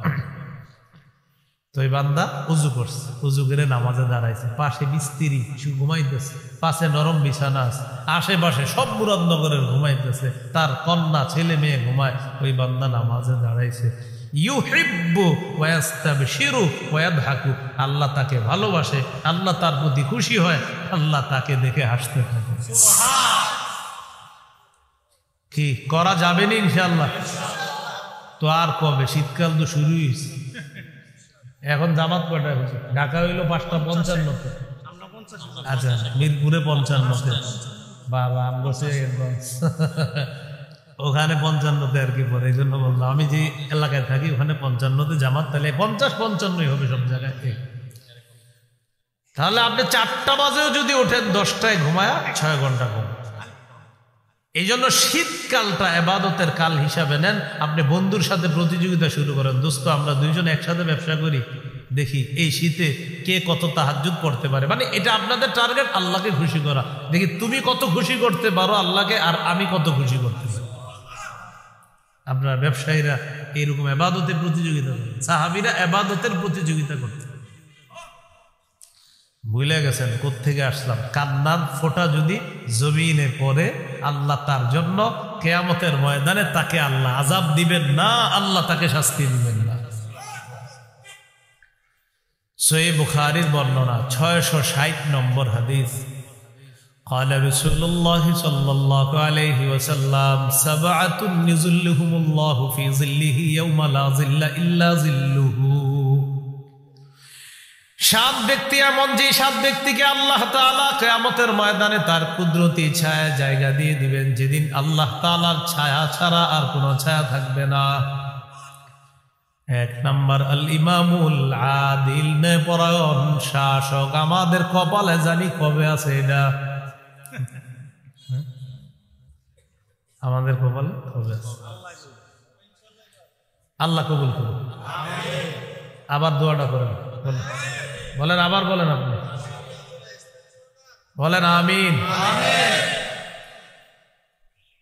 [SPEAKER 1] তো এই বান্দা উজু করছে, উজু করে নামাজে দাঁড়াইছে, পাশে বিস্তিরি ঘুমাইতেছে, পাশে নরম বিছানা আছে, আশেপাশে সব মুরাদনগরের ঘুমাইতেছে, তার কন্যা ছেলে মেয়ে ঘুমায়, ওই বান্দা নামাজে দাঁড়াইছে। ইউহিব্বু ওয়া ইয়াস্তাবশিরু ওয়া ইয়াদহাকু। আল্লাহ তাকে ভালোবাসে, আল্লাহ তার প্রতি খুশি হয়, আল্লাহ তাকে দেখে হাসতে থাকে। কি করা যাবে না ইনশাআল্লাহ? তো আর কবে? শীতকাল তো শুরুই হয়েছে। এখন জামাত কয়টায় হচ্ছে? ঢাকা হইল 5:55-তে। আচ্ছা, মিরপুরে 55-তে। বাবা আমগছে ওখানে 55-তে আর কি পরে। এই জন্য বললাম, আমি যে এলাকায় থাকি ওখানে 55-তে জামাত, তাহলে 50-55 হবে সব জায়গায়। তাহলে আপনি 4টা বাজেও যদি ওঠেন, 10টায় ঘুমায় 6 ঘন্টা ঘুম। এই জন্য শীতকালটা ইবাদতের কাল হিসাবে নেন। আপনি বন্ধুর সাথে প্রতিযোগিতা শুরু করেন, দোস্ত আমরা দুইজন একসাথে ব্যবসা করি, দেখি এই শীতে কে কত তাহাজ্জুদ পড়তে পারে। মানে এটা আপনাদের টার্গেট, আল্লাহকে খুশি করা। দেখি তুমি কত খুশি করতে পারো আল্লাহকে, আর আমি কত খুশি করতে পারি। আপনারা ব্যবসায়ীরা এইরকম ইবাদতের প্রতিযোগিতা করেন, সাহাবীরা ইবাদতের প্রতিযোগিতা করতেন। ভুলে গেছেন কোত্থেকে আসলাম। কান্নার ফোঁটা যদি জমিনে পড়ে, আল্লাহ তার জন্য কিয়ামতের ময়দানে তাকে আল্লাহ আযাব দিবেন না, আল্লাহ তাকে শাস্তি দিবেন না। সহিহ বুখারীর বর্ণনা 660 নম্বর হাদিস। قال رسول الله صلى الله عليه وسلم سبعة يظلهم الله في ظله يوم لا ظل إلا ظله। 7 ব্যক্তি এমন, যে 7 ব্যক্তিকে আল্লাহ তাআলা কিয়ামতের ময়দানে তার কুদরতি ছায়া জায়গা দিয়ে দিবেন, যেদিন আল্লাহ তাআলার ছায়া ছাড়া আর কোনো ছায়া থাকবে না। 1 নাম্বার আল ইমামুল আদিল, ন্যায়পরায়ণ শাসক। আমাদের কপালে জানি কবে আছে এটা, আমাদের কপালে কবে আছে? আল্লাহ কবুল করুন। আবার দোয়াটা করেন, বলেন, আবার বলেন, আপনি বলেন আমিন।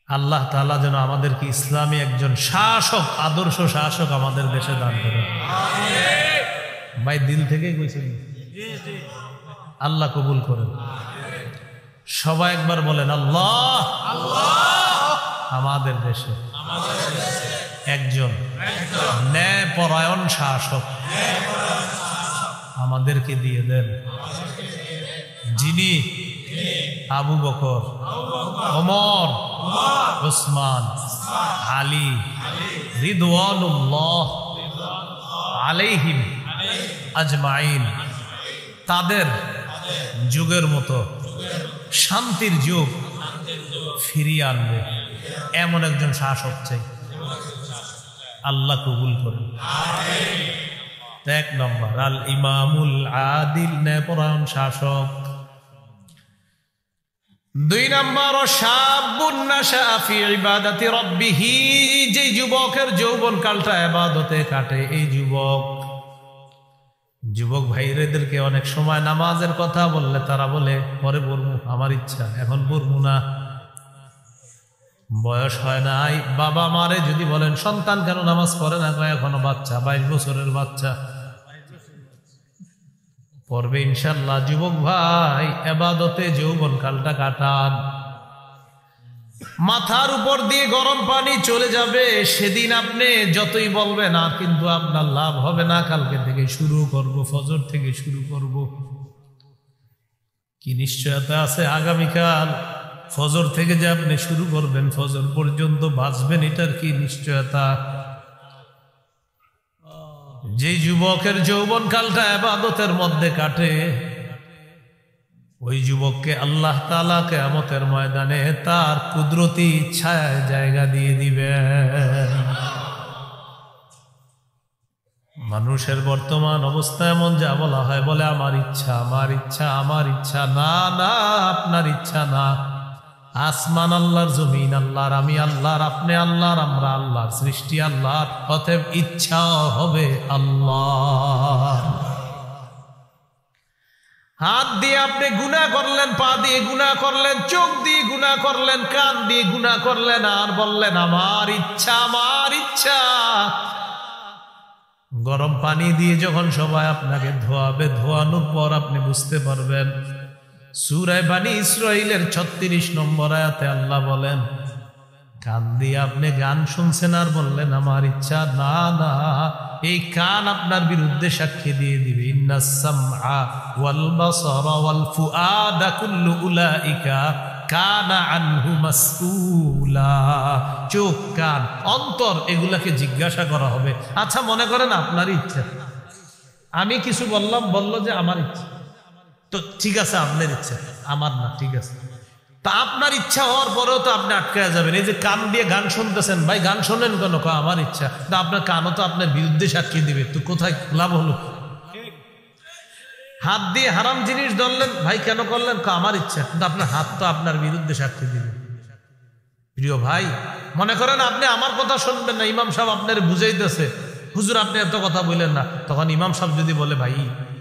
[SPEAKER 1] আল্লাহ তাআলা যেন আমাদেরকে ইসলামী একজন শাসক, আদর্শ শাসক আমাদের দেশে দান করেন। ভাই দিল থেকে কইছেন, আল্লাহ কবুল করেন। সবাই একবার বলেন, আল্লাহ আমাদের দেশে একজন ন্যায়পরায়ণ শাসক আমাদেরকে দিয়ে দেন, যিনি আবু বকর, ওমর, উসমান, আলী রিদওয়ানুল্লাহ আলাইহিম আজমাইন, তাদের যুগের মতো শান্তির যুগ ফিরিয়ে আনবে এমন একজন শাসক চাই। আল্লাহ কবুল করুন। এক নম্বর আল ইমামুল আদিল, ন্যায়পরায়ণ শাসক। দুই নম্বর শাবুন নাশা ফি ইবাদাতি রাব্বিহি, যে যুবকের যৌবন কালটা ইবাদতে কাটে, এই যুবক ভাইদেরকে অনেক সময় নামাজের কথা বললে তারা বলে পরে পড়বো, আমার ইচ্ছা, এখন পড়বো না, বয়স হয় নাই। বাবা মারে যদি বলেন সন্তান কেন নামাজ পড়ে না, এখনো বাচ্চা, 22 বছরের বাচ্চা, পড়বে ইনশাল্লাহ। যুবক ভাই ইবাদতে যৌবন কালটা কাটান। মাথার উপর দিয়ে গরম পানি চলে যাবে, সেদিন আপনি যতই বলবেন আর কিন্তু আপনার লাভ হবে না। কালকে থেকে শুরু করব, ফজর থেকে শুরু করব, কি নিশ্চয়তা আছে আগামীকাল ফজর থেকে যে আপনি শুরু করবেন ফজর পর্যন্ত বাঁচবেন, এটার কি নিশ্চয়তা? যে যুবকের যৌবন কালটা ইবাদতের মধ্যে কাটে, ওই যুবককে আল্লাহ তাআলা কিয়ামতের ময়দানে তার কুদরতি ছায়ায় জায়গা দিয়ে দিবেন। মানুষের বর্তমান অবস্থা এমন, যা বলা হয় বলে আমার ইচ্ছা, আমার ইচ্ছা, আমার ইচ্ছা। না না, আপনার ইচ্ছা না। আসমান আল্লাহর, জমিন আল্লাহর, আমি আল্লাহর, আপনি আল্লাহর, আমরা আল্লাহর, সৃষ্টি আল্লাহর, অতএব ইচ্ছা হবে আল্লাহ। হাত দিয়ে আপনি গুনাহ করলেন, পা দিয়ে গুনাহ করলেন, চোখ দিয়ে গুনাহ করলেন, কান দিয়ে গুনাহ করলেন, আর বললেন আমার ইচ্ছা, আমার ইচ্ছা। গরম পানি দিয়ে যখন সবাই আপনাকে ধোয়াবে, ধোয়ানোর পর আপনি বুঝতে পারবেন। সূরা বনী ইসরাঈলের 36 নম্বর আয়াতে আল্লাহ বলেন, কান দিয়ে আপনি গান শুনছেন আর বললেন আমার ইচ্ছা। না না, এই কান আপনার বিরুদ্ধে সাক্ষী দিয়ে দিবে। ইন্নাস সামআ ওয়াল বাসারা ওয়াল ফুআদা কুল্লু উলাইকা কানা আনহু মাসউলা। চোখ, কান, অন্তর, এগুলাকে জিজ্ঞাসা করা হবে। আচ্ছা, মনে করেন আপনার ইচ্ছা, আমি কিছু বললাম, বললো যে আমার ইচ্ছা, তো ঠিক আছে আপনার ইচ্ছা, আমার না, ঠিক আছে। তা আপনার ইচ্ছা হওয়ার পরেও তো আপনি আটকায় যাবেন। এই যে কান দিয়ে গান শুনতেছেন, ভাই গান শোনেন কেন? আমার ইচ্ছা। তা আপনার কানও তো আপনার বিরুদ্ধে সাক্ষী দিবে, তো কোথায় লাভ হলো? হাত দিয়ে হারাম জিনিস ধরলেন, ভাই কেন করলেন? আমার ইচ্ছা। কিন্তু আপনার হাত তো আপনার বিরুদ্ধে সাক্ষী দিবে। প্রিয় ভাই, মনে করেন আপনি আমার কথা শুনবেন না, ইমাম সাহেব আপনার বুঝাইতেছে, হুজুর আপনি এত কথা বললেন না। তখন ইমাম সাহেব যদি বলে, ভাই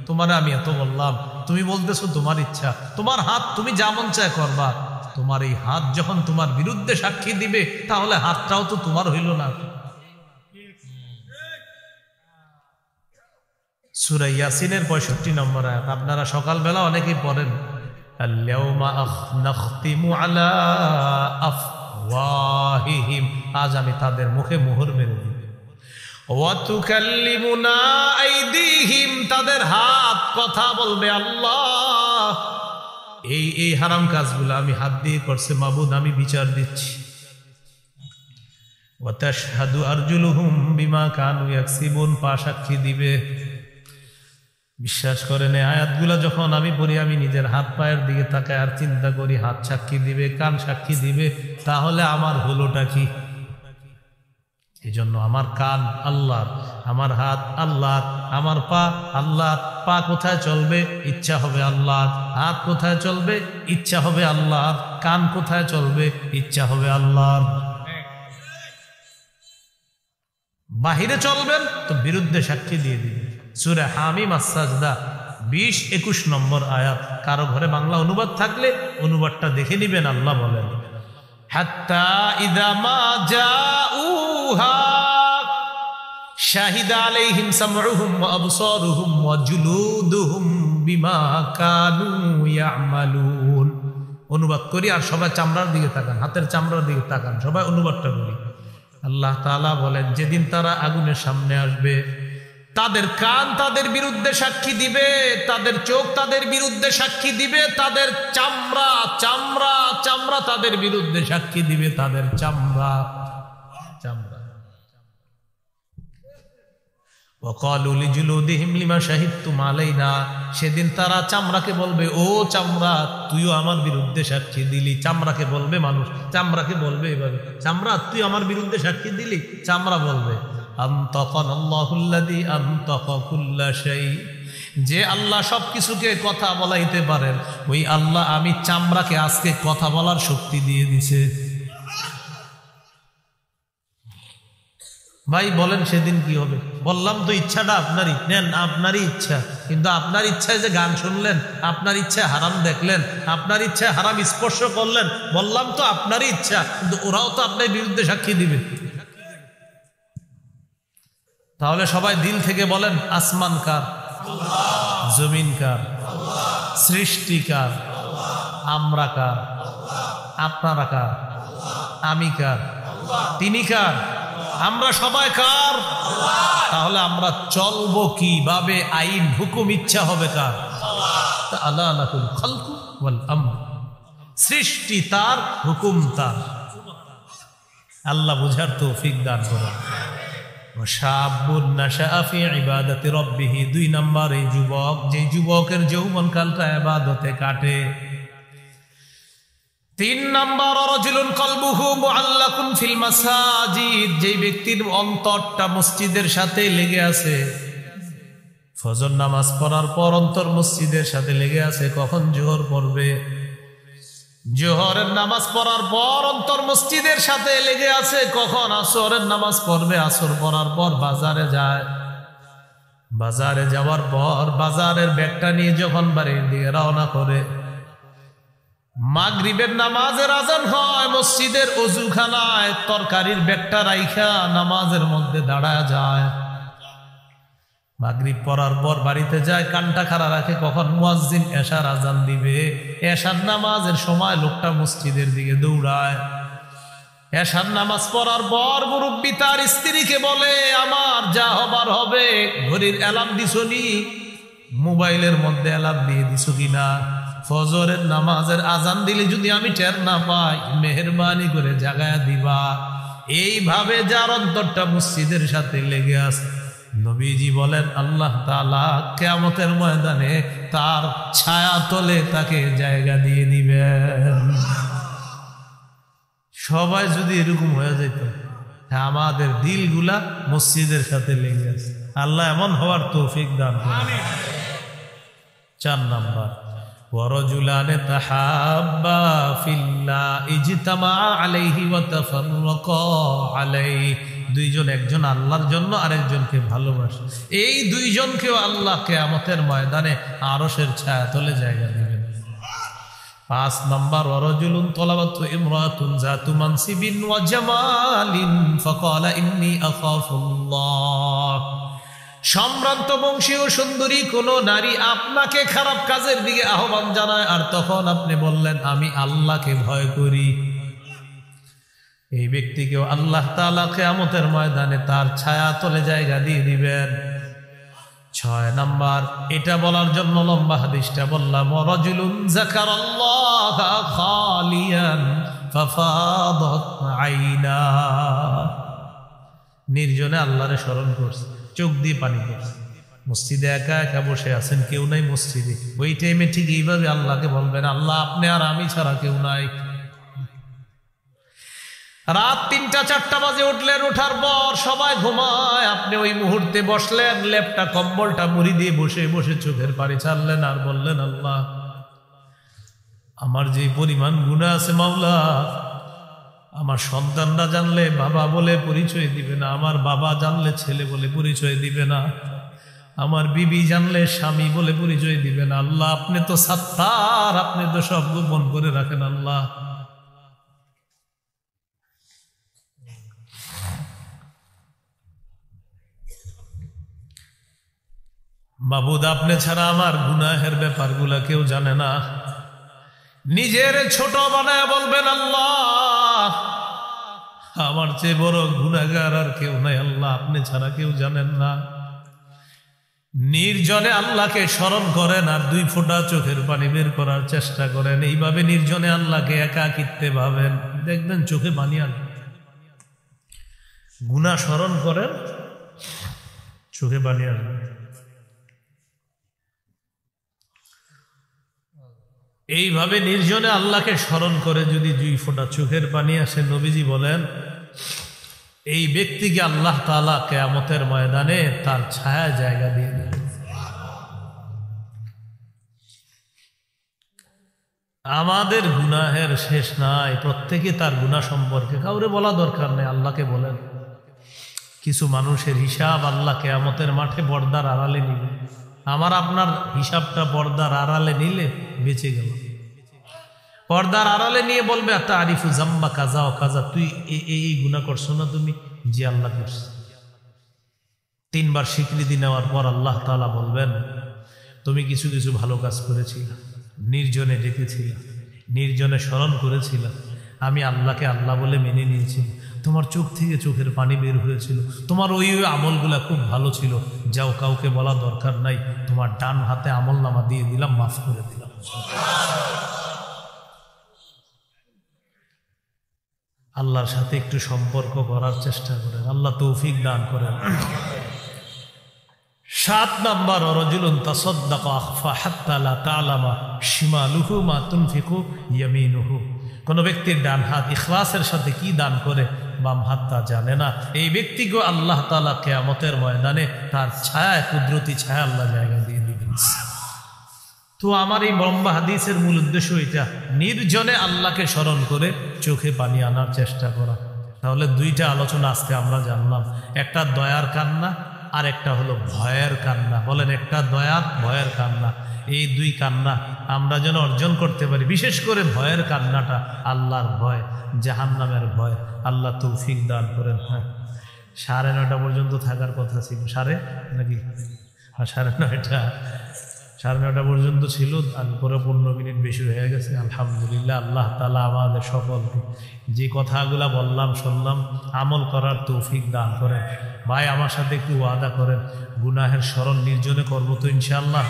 [SPEAKER 1] তোমার আমি এত বললাম, তুমি বলতেছো তোমার ইচ্ছা, তোমার হাত, তুমি যা মন চায় করবা। তোমার এই হাত যখন তোমার বিরুদ্ধে সাক্ষী দিবে, তাহলে হাতটাও তো তোমার হইল না। সূরা ইয়াসিনের 65 নম্বর আয়াত আপনারা সকালবেলা অনেকেই পড়েন, আল-ইয়াওমা নাখতিমু আলা আফওয়াহিহিম, আজ আমি তাদের মুখে মোহর মেরে দিব। ওয়া তুকাল্লিমুনা আইদিহিম, তাদের হাত কথা বলবে আল্লাহ এই হারাম কাজগুলো আমি হাত দিয়ে করছে, মাবুদ আমি বিচার দিচ্ছি। ওয়া তাশহাদু আরজুলুহুম বিমা কানু ইয়াকসিবুন, পা সাক্ষী দিবে। বিশ্বাস করেন এই আয়াতগুলো যখন আমি পড়ি, আমি নিজের হাত পায়ের দিকে তাকাই আর চিন্তা করি, হাত সাক্ষী দিবে, কান সাক্ষী দিবে, তাহলে আমার হলোটা কি? এই জন্য আমার কান আল্লাহর, আমার হাত আল্লাহর, আমার পা আল্লাহর। পা কোথায় চলবে? ইচ্ছা হবে আল্লাহর। হাত কোথায় চলবে? ইচ্ছা হবে আল্লাহর। কান কোথায় চলবে? ইচ্ছা হবে আল্লাহর। বাহিরে চলবেন তো বিরুদ্ধে সাক্ষী দিয়ে দিবে। সূরা হামিম আস-সাজদা 20-21 নম্বর আয়াত। কারো ঘরে বাংলা অনুবাদ থাকলে অনুবাদটা দেখে নিবেন। আল্লাহ বলেন, হাত্তা ইযা মা জাউহা শাহিদা আলাইহিম সামউহুম ওয়া আবসারুহুম ওয়া জুলুদুহুম বিমা কানু ইয়ামালুন। অনুবাদ করি আর সবাই চামড়ার দিকে তাকান, হাতের চামড়ার দিকে তাকান, সবাই অনুবাদটা করি। আল্লাহ তাআলা বলেন, যেদিন তারা আগুনের সামনে আসবে, তাদের কান তাদের বিরুদ্ধে সাক্ষী দিবে, তাদের চোখ তাদের বিরুদ্ধে সাক্ষী দিবে, তাদের চামড়া চামড়া চামড়া তাদের বিরুদ্ধে সাক্ষী দিবে, তাদের চামড়া চামড়া। وقالوا لجلودهم لما شهدتم علينا, সেদিন তারা চামড়াকে বলবে, ও চামড়া তুইও আমার বিরুদ্ধে সাক্ষী দিলি। চামড়াকে বলবে মানুষ, চামড়াকে বলবে এভাবে, চামড়া তুই আমার বিরুদ্ধে সাক্ষী দিলি। চামড়া বলবে আনতাকানাল্লাহুল্লাযী আনতাকা কুল্লা শাই, যে আল্লাহ সবকিছুকে কথা বলাইতে পারেন, ওই আল্লাহ আমি চামড়াকে আজকে কথা বলার শক্তি দিয়ে দিছে। ভাই বলেন সেদিন কি হবে? বললাম তো ইচ্ছাটা আপনারই, নেন আপনারই ইচ্ছা, কিন্তু আপনার ইচ্ছায় যে গান শুনলেন, আপনার ইচ্ছায় হারাম দেখলেন, আপনার ইচ্ছায় হারাম স্পর্শ করলেন, বললাম তো আপনারই ইচ্ছা, কিন্তু ওরাও তো আপনার বিরুদ্ধে সাক্ষী দিবে। তাহলে সবাই দিল থেকে বলেন, আসমান কার? জমিন কার? সৃষ্টি কার? আমরা কার? আপনারা কার? আমি কার? তিনি কার? আমরা সবাই কার? তাহলে আমরা চলবো কিভাবে? আইন হুকুম ইচ্ছা হবে কার? আল্লাহ লাহুল খালকু ওয়াল আমর, সৃষ্টি তার, হুকুম তার। আল্লাহ বুঝার তৌফিক দান করুন। শাবুন নাশাআ ফি ইবাদাতি রাব্বিহি, 2 নাম্বার এই যুবক, যে যুবকের যৌবন কালটা ইবাদতে কাটে। 3 নাম্বার রাজুলুন কলবুহু মুআল্লাকুন ফিল মাসাজিদ, যে ব্যক্তির অন্তরটা মসজিদের সাথে লেগে আছে। ফজর নামাজ পড়ার পর অন্তর মসজিদের সাথে লেগে আছে, কখন জোহর পড়বে। জোহরের নামাজ পড়ার পর অন্তর মসজিদের সাথে লেগে আছে, কখন আসরের নামাজ পড়বে। আসর পড়ার পর বাজারে যায়, বাজারে যাওয়ার পর বাজারের ব্যাগটা নিয়ে যখন বাড়ির দিকে রওনা করে, মাগরিবের নামাজের আজান হয়, মসজিদের ওযুখানায় তরকারির ব্যাগটা রাইখা নামাজের মধ্যে দাঁড়ায় যায়। মাগরিব পড়ার পর বাড়িতে যায়, কানটা খাড়া রাখে কখন মুয়াজ্জিন এশার আজান দিবে। এশার নামাজের সময় লোকটা মসজিদের দিকে দৌড়ায়। এশার নামাজ পড়ার পর মুরব্বি তার স্ত্রীকে বলে, আমার যা হবার হবে। ঘড়ির অ্যালার্ম দিছনি? মোবাইলের মধ্যে অ্যালার্ম দিয়ে দিছো কিনা? ফজরের নামাজের আজান দিলে যদি আমি টের না পাই, মেহেরবানি করে জাগায়া দিবা। এইভাবে যার অন্তরটা মসজিদের সাথে লেগে আছে, নবীজি বলেন আল্লাহ তাআলা কিয়ামতের ময়দানে তার ছায়া তলে তাকে জায়গা দিয়ে দিবেন। সবাই যদি এরকম হয়ে যেত, আমাদের দিলগুলা মসজিদের সাথে লেগে আছে, আল্লাহ এমন হওয়ার তৌফিক দান করুন। 4 নাম্বার ওয়ারাজুলানে তাহাব্বা ফিল্লাহ ইজতামা আলাইহি ওয়া তাফাররাকা আলাইহি, 2 জন, একজন আল্লাহর জন্য আরেকজনকে ভালোবাসে। এই 2 জনকেও আল্লাহ কিয়ামতের ময়দানে আরশের ছায়াতলে জায়গা দিবেন। 5 নাম্বার ওয়ারাজুলুন তালাবাতু ইমরাতুন যাতু মানসিবিন ওয়া জামালিন ফাকালা ইন্নী আখাফুল্লাহ, সম্ভ্রান্ত বংশীয় সুন্দরী কোন নারী আপনাকে খারাপ কাজের দিকে আহ্বান জানায়, আর তখন আপনি বললেন আমি আল্লাহকে ভয় করি। এই ব্যক্তিকেও আল্লাহ তাআলা কিয়ামতের ময়দানে তার ছায়া তলে জায়গা দিয়ে দিবেন। 6 নাম্বার, এটা বলার জন্য লম্বা হাদিসটা বললাম, রাজুলুন যাকারাল্লাহা খালিয়ান ফাফাদাত আইনা, নির্জনে আল্লাহরে স্মরণ করছে, চোখ দিয়ে পানি পড়ছে। মসজিদে একা একা বসে আছেন, কেউ নাই মসজিদে, ওই টাইমে ঠিক এইভাবে আল্লাহকে বলবেন, আল্লাহ আপনি আর আমি ছাড়া কেউ নাই। রাত 3টা-4টা বাজে উঠলেন, ওঠার পর সবাই ঘুমায়, আপনি ওই মুহূর্তে বসলেন, লেপটা কম্বলটা মুড়ি দিয়ে বসে বসে চোখের পানি ছাড়লেন, আর বললেন আল্লাহ আমার যে পরিমাণ গুনাহ আছে মাওলা, আমার সন্তানরা জানলে বাবা বলে পরিচয় দিবে না, আমার বাবা জানলে ছেলে বলে পরিচয় দিবে না, আমার বিবি জানলে স্বামী বলে পরিচয় দিবে না। আল্লাহ আপনি তো সাত্তার, আপনি তো সব গোপন করে রাখেন। আল্লাহ মাবুদ আপনি ছাড়া আমার গুনাহের ব্যাপারগুলা কেউ জানে না। নিজের ছোট বানায় বলবেন আল্লাহ আমার চেয়ে বড় গুনাহগার আর কেউ নাই, আল্লাহ আপনি ছাড়া কেউ জানেন না। নির্জনে আল্লাহকে স্মরণ করেন আর 2 ফোঁটা চোখের পানি বের করার চেষ্টা করেন। এইভাবে নির্জনে আল্লাহকে একাকিত্বে ভাবেন, দেখবেন চোখে পানি আসবে। গুনাহ স্মরণ করেন, চোখে পানি আসবে। এইভাবে নির্জনে আল্লাহকে স্মরণ করে যদি 2 ফোঁটা চোখের পানি আসে, নবীজি বলেন এই ব্যক্তিকে আল্লাহ তাআলা কিয়ামতের ময়দানে তার ছায়া জায়গা দিয়ে দেবেন। আমাদের গুনাহের শেষ নাই, প্রত্যেকে তার গুনাহ সম্পর্কে কাউরে বলা দরকার নেই, আল্লাহকে বলেন। কিছু মানুষের হিসাব আল্লাহ কিয়ামতের মাঠে পর্দার আড়ালে নিবে। আমার আপনার হিসাবটা পর্দার আড়ালে নিলে বেঁচে গেল। পর্দার আড়ালে নিয়ে বলবে একটা আরিফু জাম্বা কাজা ও কাজা, তুই এই গুনাহ করছো না তুমি? জি আল্লাহ করছে। 3 বার স্বীকৃতি নেওয়ার পর আল্লাহ তাআলা বলবেন তুমি কিছু কিছু ভালো কাজ করেছিলে, নির্জনে ডেকেছিলে, নির্জনে স্মরণ করেছিলে, আমি আল্লাহকে আল্লাহ বলে মেনে নিয়েছি, তোমার চোখ থেকে চোখের পানি বের হয়েছিল, তোমার ওই আমলগুলা খুব ভালো ছিল, যাও কাউকে বলা দরকার নাই, তোমার ডান হাতে আমল নামা দিয়ে দিলাম, মাফ করে দিলাম। আল্লাহর সাথে একটু সম্পর্ক করার চেষ্টা করেন, আল্লাহ তৌফিক দান করেন। 7 নাম্বার, রাজুলুন তাসাদ্দাকা আখফা হাত্তা লা তা'লামা শিমালুহু মা তুনফিকু ইয়ামিনুহু। কোন ব্যক্তির ডান হাত ইখলাসের সাথে কি দান করে বাম হাত তা জানে না, এই ব্যক্তিকে আল্লাহ তাআলা কিয়ামতের ময়দানে তার ছায়া, কুদরতি ছায়া আল্লাহ জায়গা দিয়ে দিবেন। তো আমার এই লম্বা হাদিসের মূল উদ্দেশ্য এটা, নির্জনে আল্লাহকে স্মরণ করে চোখে পানি আনার চেষ্টা করা। তাহলে 2টা আলোচনা আজকে আমরা জানলাম, একটা দয়ার কান্না আর একটা হলো ভয়ের কান্না। বলেন, একটা দয়ার, ভয়ের কান্না। এই 2 কান্না আমরা যেন অর্জন করতে পারি। বিশেষ করে ভয়ের কান্নাটা, আল্লাহর ভয়, জাহান্নামের ভয়। আল্লাহ তৌফিক দান করেন। হ্যাঁ, 9:30 পর্যন্ত থাকার কথা ছিল, নাকি 9:30 পর্যন্ত ছিল, আর পরে 15 মিনিট বেশি হয়ে গেছে। আলহামদুলিল্লাহ, আল্লাহ তাআলা আমাদের সকলকে যে কথাগুলা বললাম শুনলাম আমল করার তৌফিক দান করেন। ভাই আমার সাথে একটু ওয়াদা করেন, গুনাহের স্মরণ নির্জনে করবো তো ইনশাআল্লাহ?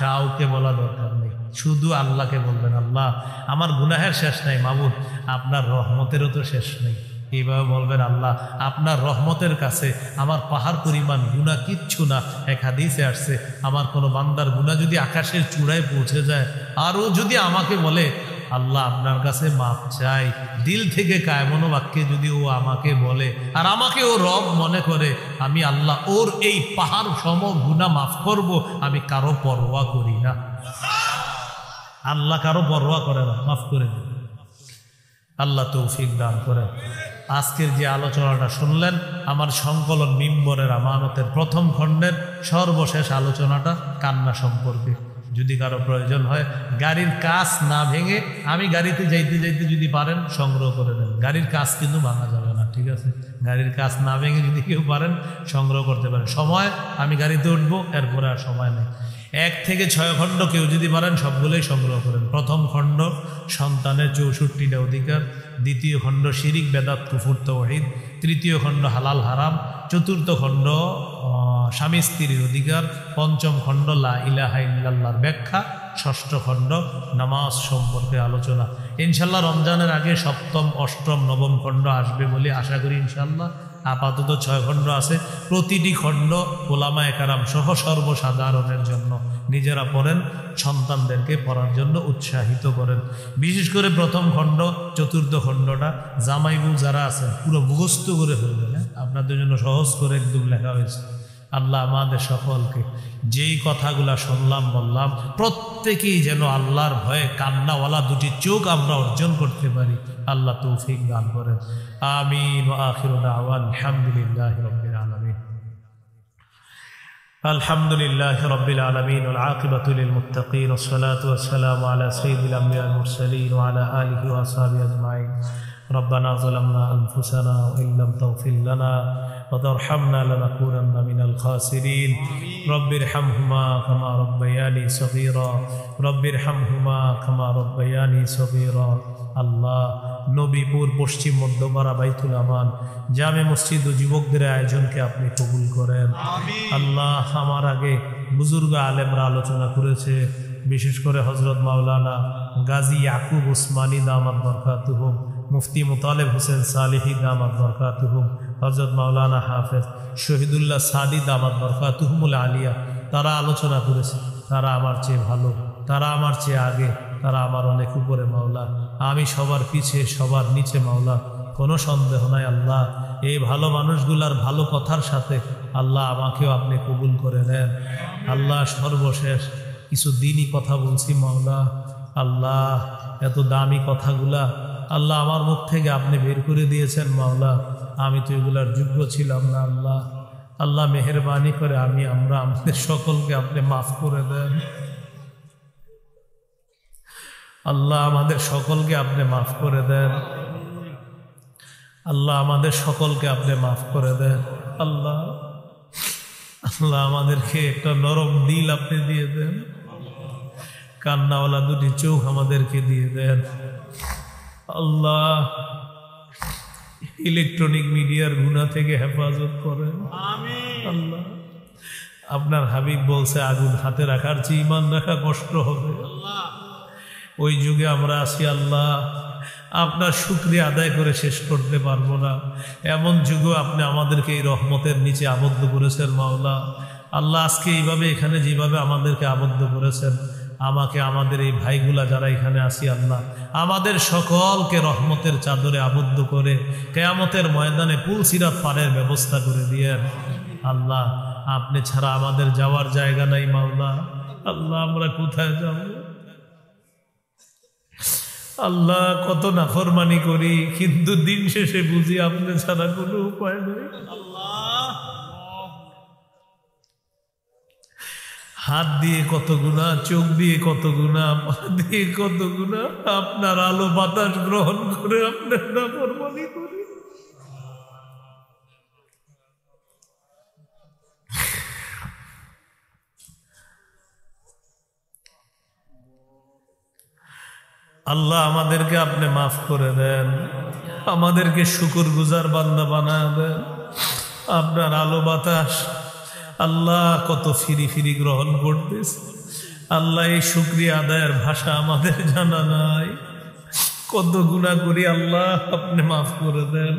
[SPEAKER 1] কাউকে বলা দরকার নেই, শুধু আল্লাহকে বলবেন, আল্লাহ আমার গুনাহের শেষ নাই, মাবুদ আপনার রহমতেরও তো শেষ নেই। এইভাবে বলবেন, আল্লাহ আপনার রহমতের কাছে আমার পাহাড় পরিমাণ গুনাহ কিচ্ছু না। এক হাদিসে আসছে, আমার কোনো বান্দার গুনাহ যদি আকাশের চূড়ায় পৌঁছে যায়, আরও যদি আমাকে বলে আল্লাহ আপনার কাছে মাপ চাই, দিল থেকে কায়মনো বাক্যে যদি ও আমাকে বলে আর আমাকে ও রব মনে করে, আমি আল্লাহ ওর এই পাহাড় সম গুনাহ মাফ করব, আমি কারো পরোয়া করি না। আল্লাহ কারো পরোয়া করে না, মাফ করে দেন। আল্লাহ তৌফিক দান করেন। আজকের যে আলোচনাটা শুনলেন, আমার সংকলন মিম্বরের আমানতের 1ম খণ্ডের সর্বশেষ আলোচনাটা কান্না সম্পর্কে। যদি কারো প্রয়োজন হয়, গাড়ির কাঁচ না ভেঙে, আমি গাড়িতে যাইতে যাইতে যদি পারেন সংগ্রহ করে নেন। গাড়ির কাঁচ কিন্তু ভাঙা যাবে না, ঠিক আছে? গাড়ির কাঁচ না ভেঙে যদি কেউ পারেন সংগ্রহ করতে পারেন। সময়, আমি গাড়িতে উঠবো, এরপরে আর সময় নেই। 1 থেকে 6 খণ্ড কেউ যদি পারেন সবগুলোই সংগ্রহ করেন। 1ম খণ্ড সন্তানের 64টা অধিকার, 2য় খণ্ড শিরিক বেদাত কুফর তাওহীদ, 3য় খণ্ড হালাল হারাম, 4র্থ খণ্ড স্বামী স্ত্রীর অধিকার, 5ম খণ্ড লা ইলাহা ইল্লাল্লাহর ব্যাখ্যা, 6ষ্ঠ খণ্ড নামাজ সম্পর্কে আলোচনা। ইনশাল্লাহ রমজানের আগে 7ম, 8ম, 9ম খণ্ড আসবে বলে আশা করি ইনশাল্লাহ। আপাতত 6 খণ্ড আছে। প্রতিটি খণ্ড ওলামায়ে কেরাম সহ সর্বসাধারণের জন্য। নিজেরা পড়েন, সন্তানদেরকে পড়ার জন্য উৎসাহিত করেন। বিশেষ করে 1ম খণ্ড, 4র্থ খণ্ডটা জামাইবু যারা আছেন পুরো মুখস্থ করে ফেলবেন। আপনাদের জন্য সহজ করে একদম লেখা হয়েছে। আল্লাহ আমাদের সকলকে যেই কথাগুলা শুনলাম বললাম, প্রত্যেকেই যেন আল্লাহর ভয়ে কান্নাওয়ালা 2টি চোখ আমরা অর্জন করতে পারি। আল্লাহ তৌফিক দান করেন। আমিন। ওয়া আখিরু দাওয়ানা আলহামদুলিল্লাহি রাব্বিল আলামিন। আলহামদুলিল্লাহি রাব্বিল আলামিন ওয়াল আকিবাতু লিল মুত্তাকিন ওয়াস সালাতু ওয়াস সালামু আলা সাইয়্যিদিল আমবিয়া ওয়াল মুরসালিন ওয়া আলা আলিহি ওয়া আসহাবিহি আজমাইন। ربنا ظلمنا أنفسنا وإن لم تغفر لنا وترحمنا لنكونن من الخاسرين. رب ارحمهما كما ربياني صغيرا رب ارحمهما كما ربياني صغيرا. আল্লাহ নবীপুর পশ্চিম মধ্যপাড়া বাইতুল আমান জামে মসজিদ ও যুবকদের আয়োজনকে আপনি কবুল করেন। আল্লাহ, আমার আগে বুজুর্গ আলেমরা আলোচনা করেছে, বিশেষ করে হজরত মাওলানা গাজী ইয়াকুব উসমানী দামাত বরকাতুহুম, মুফতি মুতালেব হোসেন সালেহি দামাত বরকাতুহুম, হজরত মাওলানা হাফেজ শহীদুল্লাহ সাদি দামাত বরকাতুহুমুল আলিয়া, তারা আলোচনা করেছে। তারা আমার চেয়ে ভালো, তারা আমার চেয়ে আগে, তারা আমার অনেক উপরে মাওলা। আমি সবার পিছে, সবার নিচে মাওলা, কোনো সন্দেহ নাই। আল্লাহ, এই ভালো মানুষগুলার ভালো কথার সাথে আল্লাহ আমাকেও আপনি কবুল করে নেন। আল্লাহ, সর্বশেষ কিছু দিনই কথা বলছি মাওলা। আল্লাহ, এত দামি কথাগুলা আল্লাহ আমার মুখ থেকে আপনি বের করে দিয়েছেন মাওলা। আমি তো এগুলার যোগ্য ছিলাম না। আল্লাহ, আল্লাহ মেহেরবানি করে আমরা আমাদের সকলকে আপনি মাফ করে দেন। আল্লাহ, আমাদের সকলকে আপনি মাফ করে দেন। আল্লাহ, আমাদের সকলকে আপনি মাফ করে দেন। আল্লাহ, আল্লাহ আমাদেরকে একটা নরম দিল আপনি দিয়ে দেন, কান্নাওয়ালা দুটি চোখ আমাদেরকে দিয়ে দেন। আল্লাহ, ইলেকট্রনিক মিডিয়ার গুনাহ থেকে হেফাজত করেন। আল্লাহ, আপনার হাবিব বলছে আগুন হাতে রাখার চেয়ে ঈমান রাখা কষ্ট হবে। ওই যুগে আমরা আছি আল্লাহ, আপনার শুকরিয়া আদায় করে শেষ করতে পারবো না। এমন যুগে আপনি আমাদেরকে এই রহমতের নিচে আবদ্ধ করেছেন মাওলা। আল্লাহ, আজকে এইভাবে এখানে যেভাবে আমাদেরকে আবদ্ধ করেছেন, আমাকে, আমাদের এই ভাইগুলা যারা এখানে আছি আল্লাহ, আমাদের সকলকে রহমতের চাদরে আবদ্ধ করে কিয়ামতের ময়দানে পুলসিরাত পারের ব্যবস্থা করে দিয়েন। আল্লাহ, আপনি ছাড়া আমাদের যাওয়ার জায়গা নাই মাওলা। আল্লাহ, আমরা কোথায় যাব? আল্লাহ, কত নাফরমানি করি, কিন্তু দিন শেষে বুঝি আপনি ছাড়া কোনো উপায় নেই। হাত দিয়ে কত গুনাহ, চোখ দিয়ে কত গুনাহ, পা দিয়ে কত গুনাহ, আপনার আলো বাতাস গ্রহণ করে আপনার নাফরমানি করি। আল্লাহ, আমাদেরকে আপনি মাফ করে দেন, আমাদেরকে শুকরগুজার বান্দা বানায় দেন। আপনার আলো বাতাস আল্লাহ কত ফিরি ফিরি গ্রহণ করতেছে। আল্লাহ, এই শুকরিয়া আদায়ের ভাষা আমাদের জানা নাই। কত গুনাহ করি আল্লাহ, আপনি মাফ করে দেন।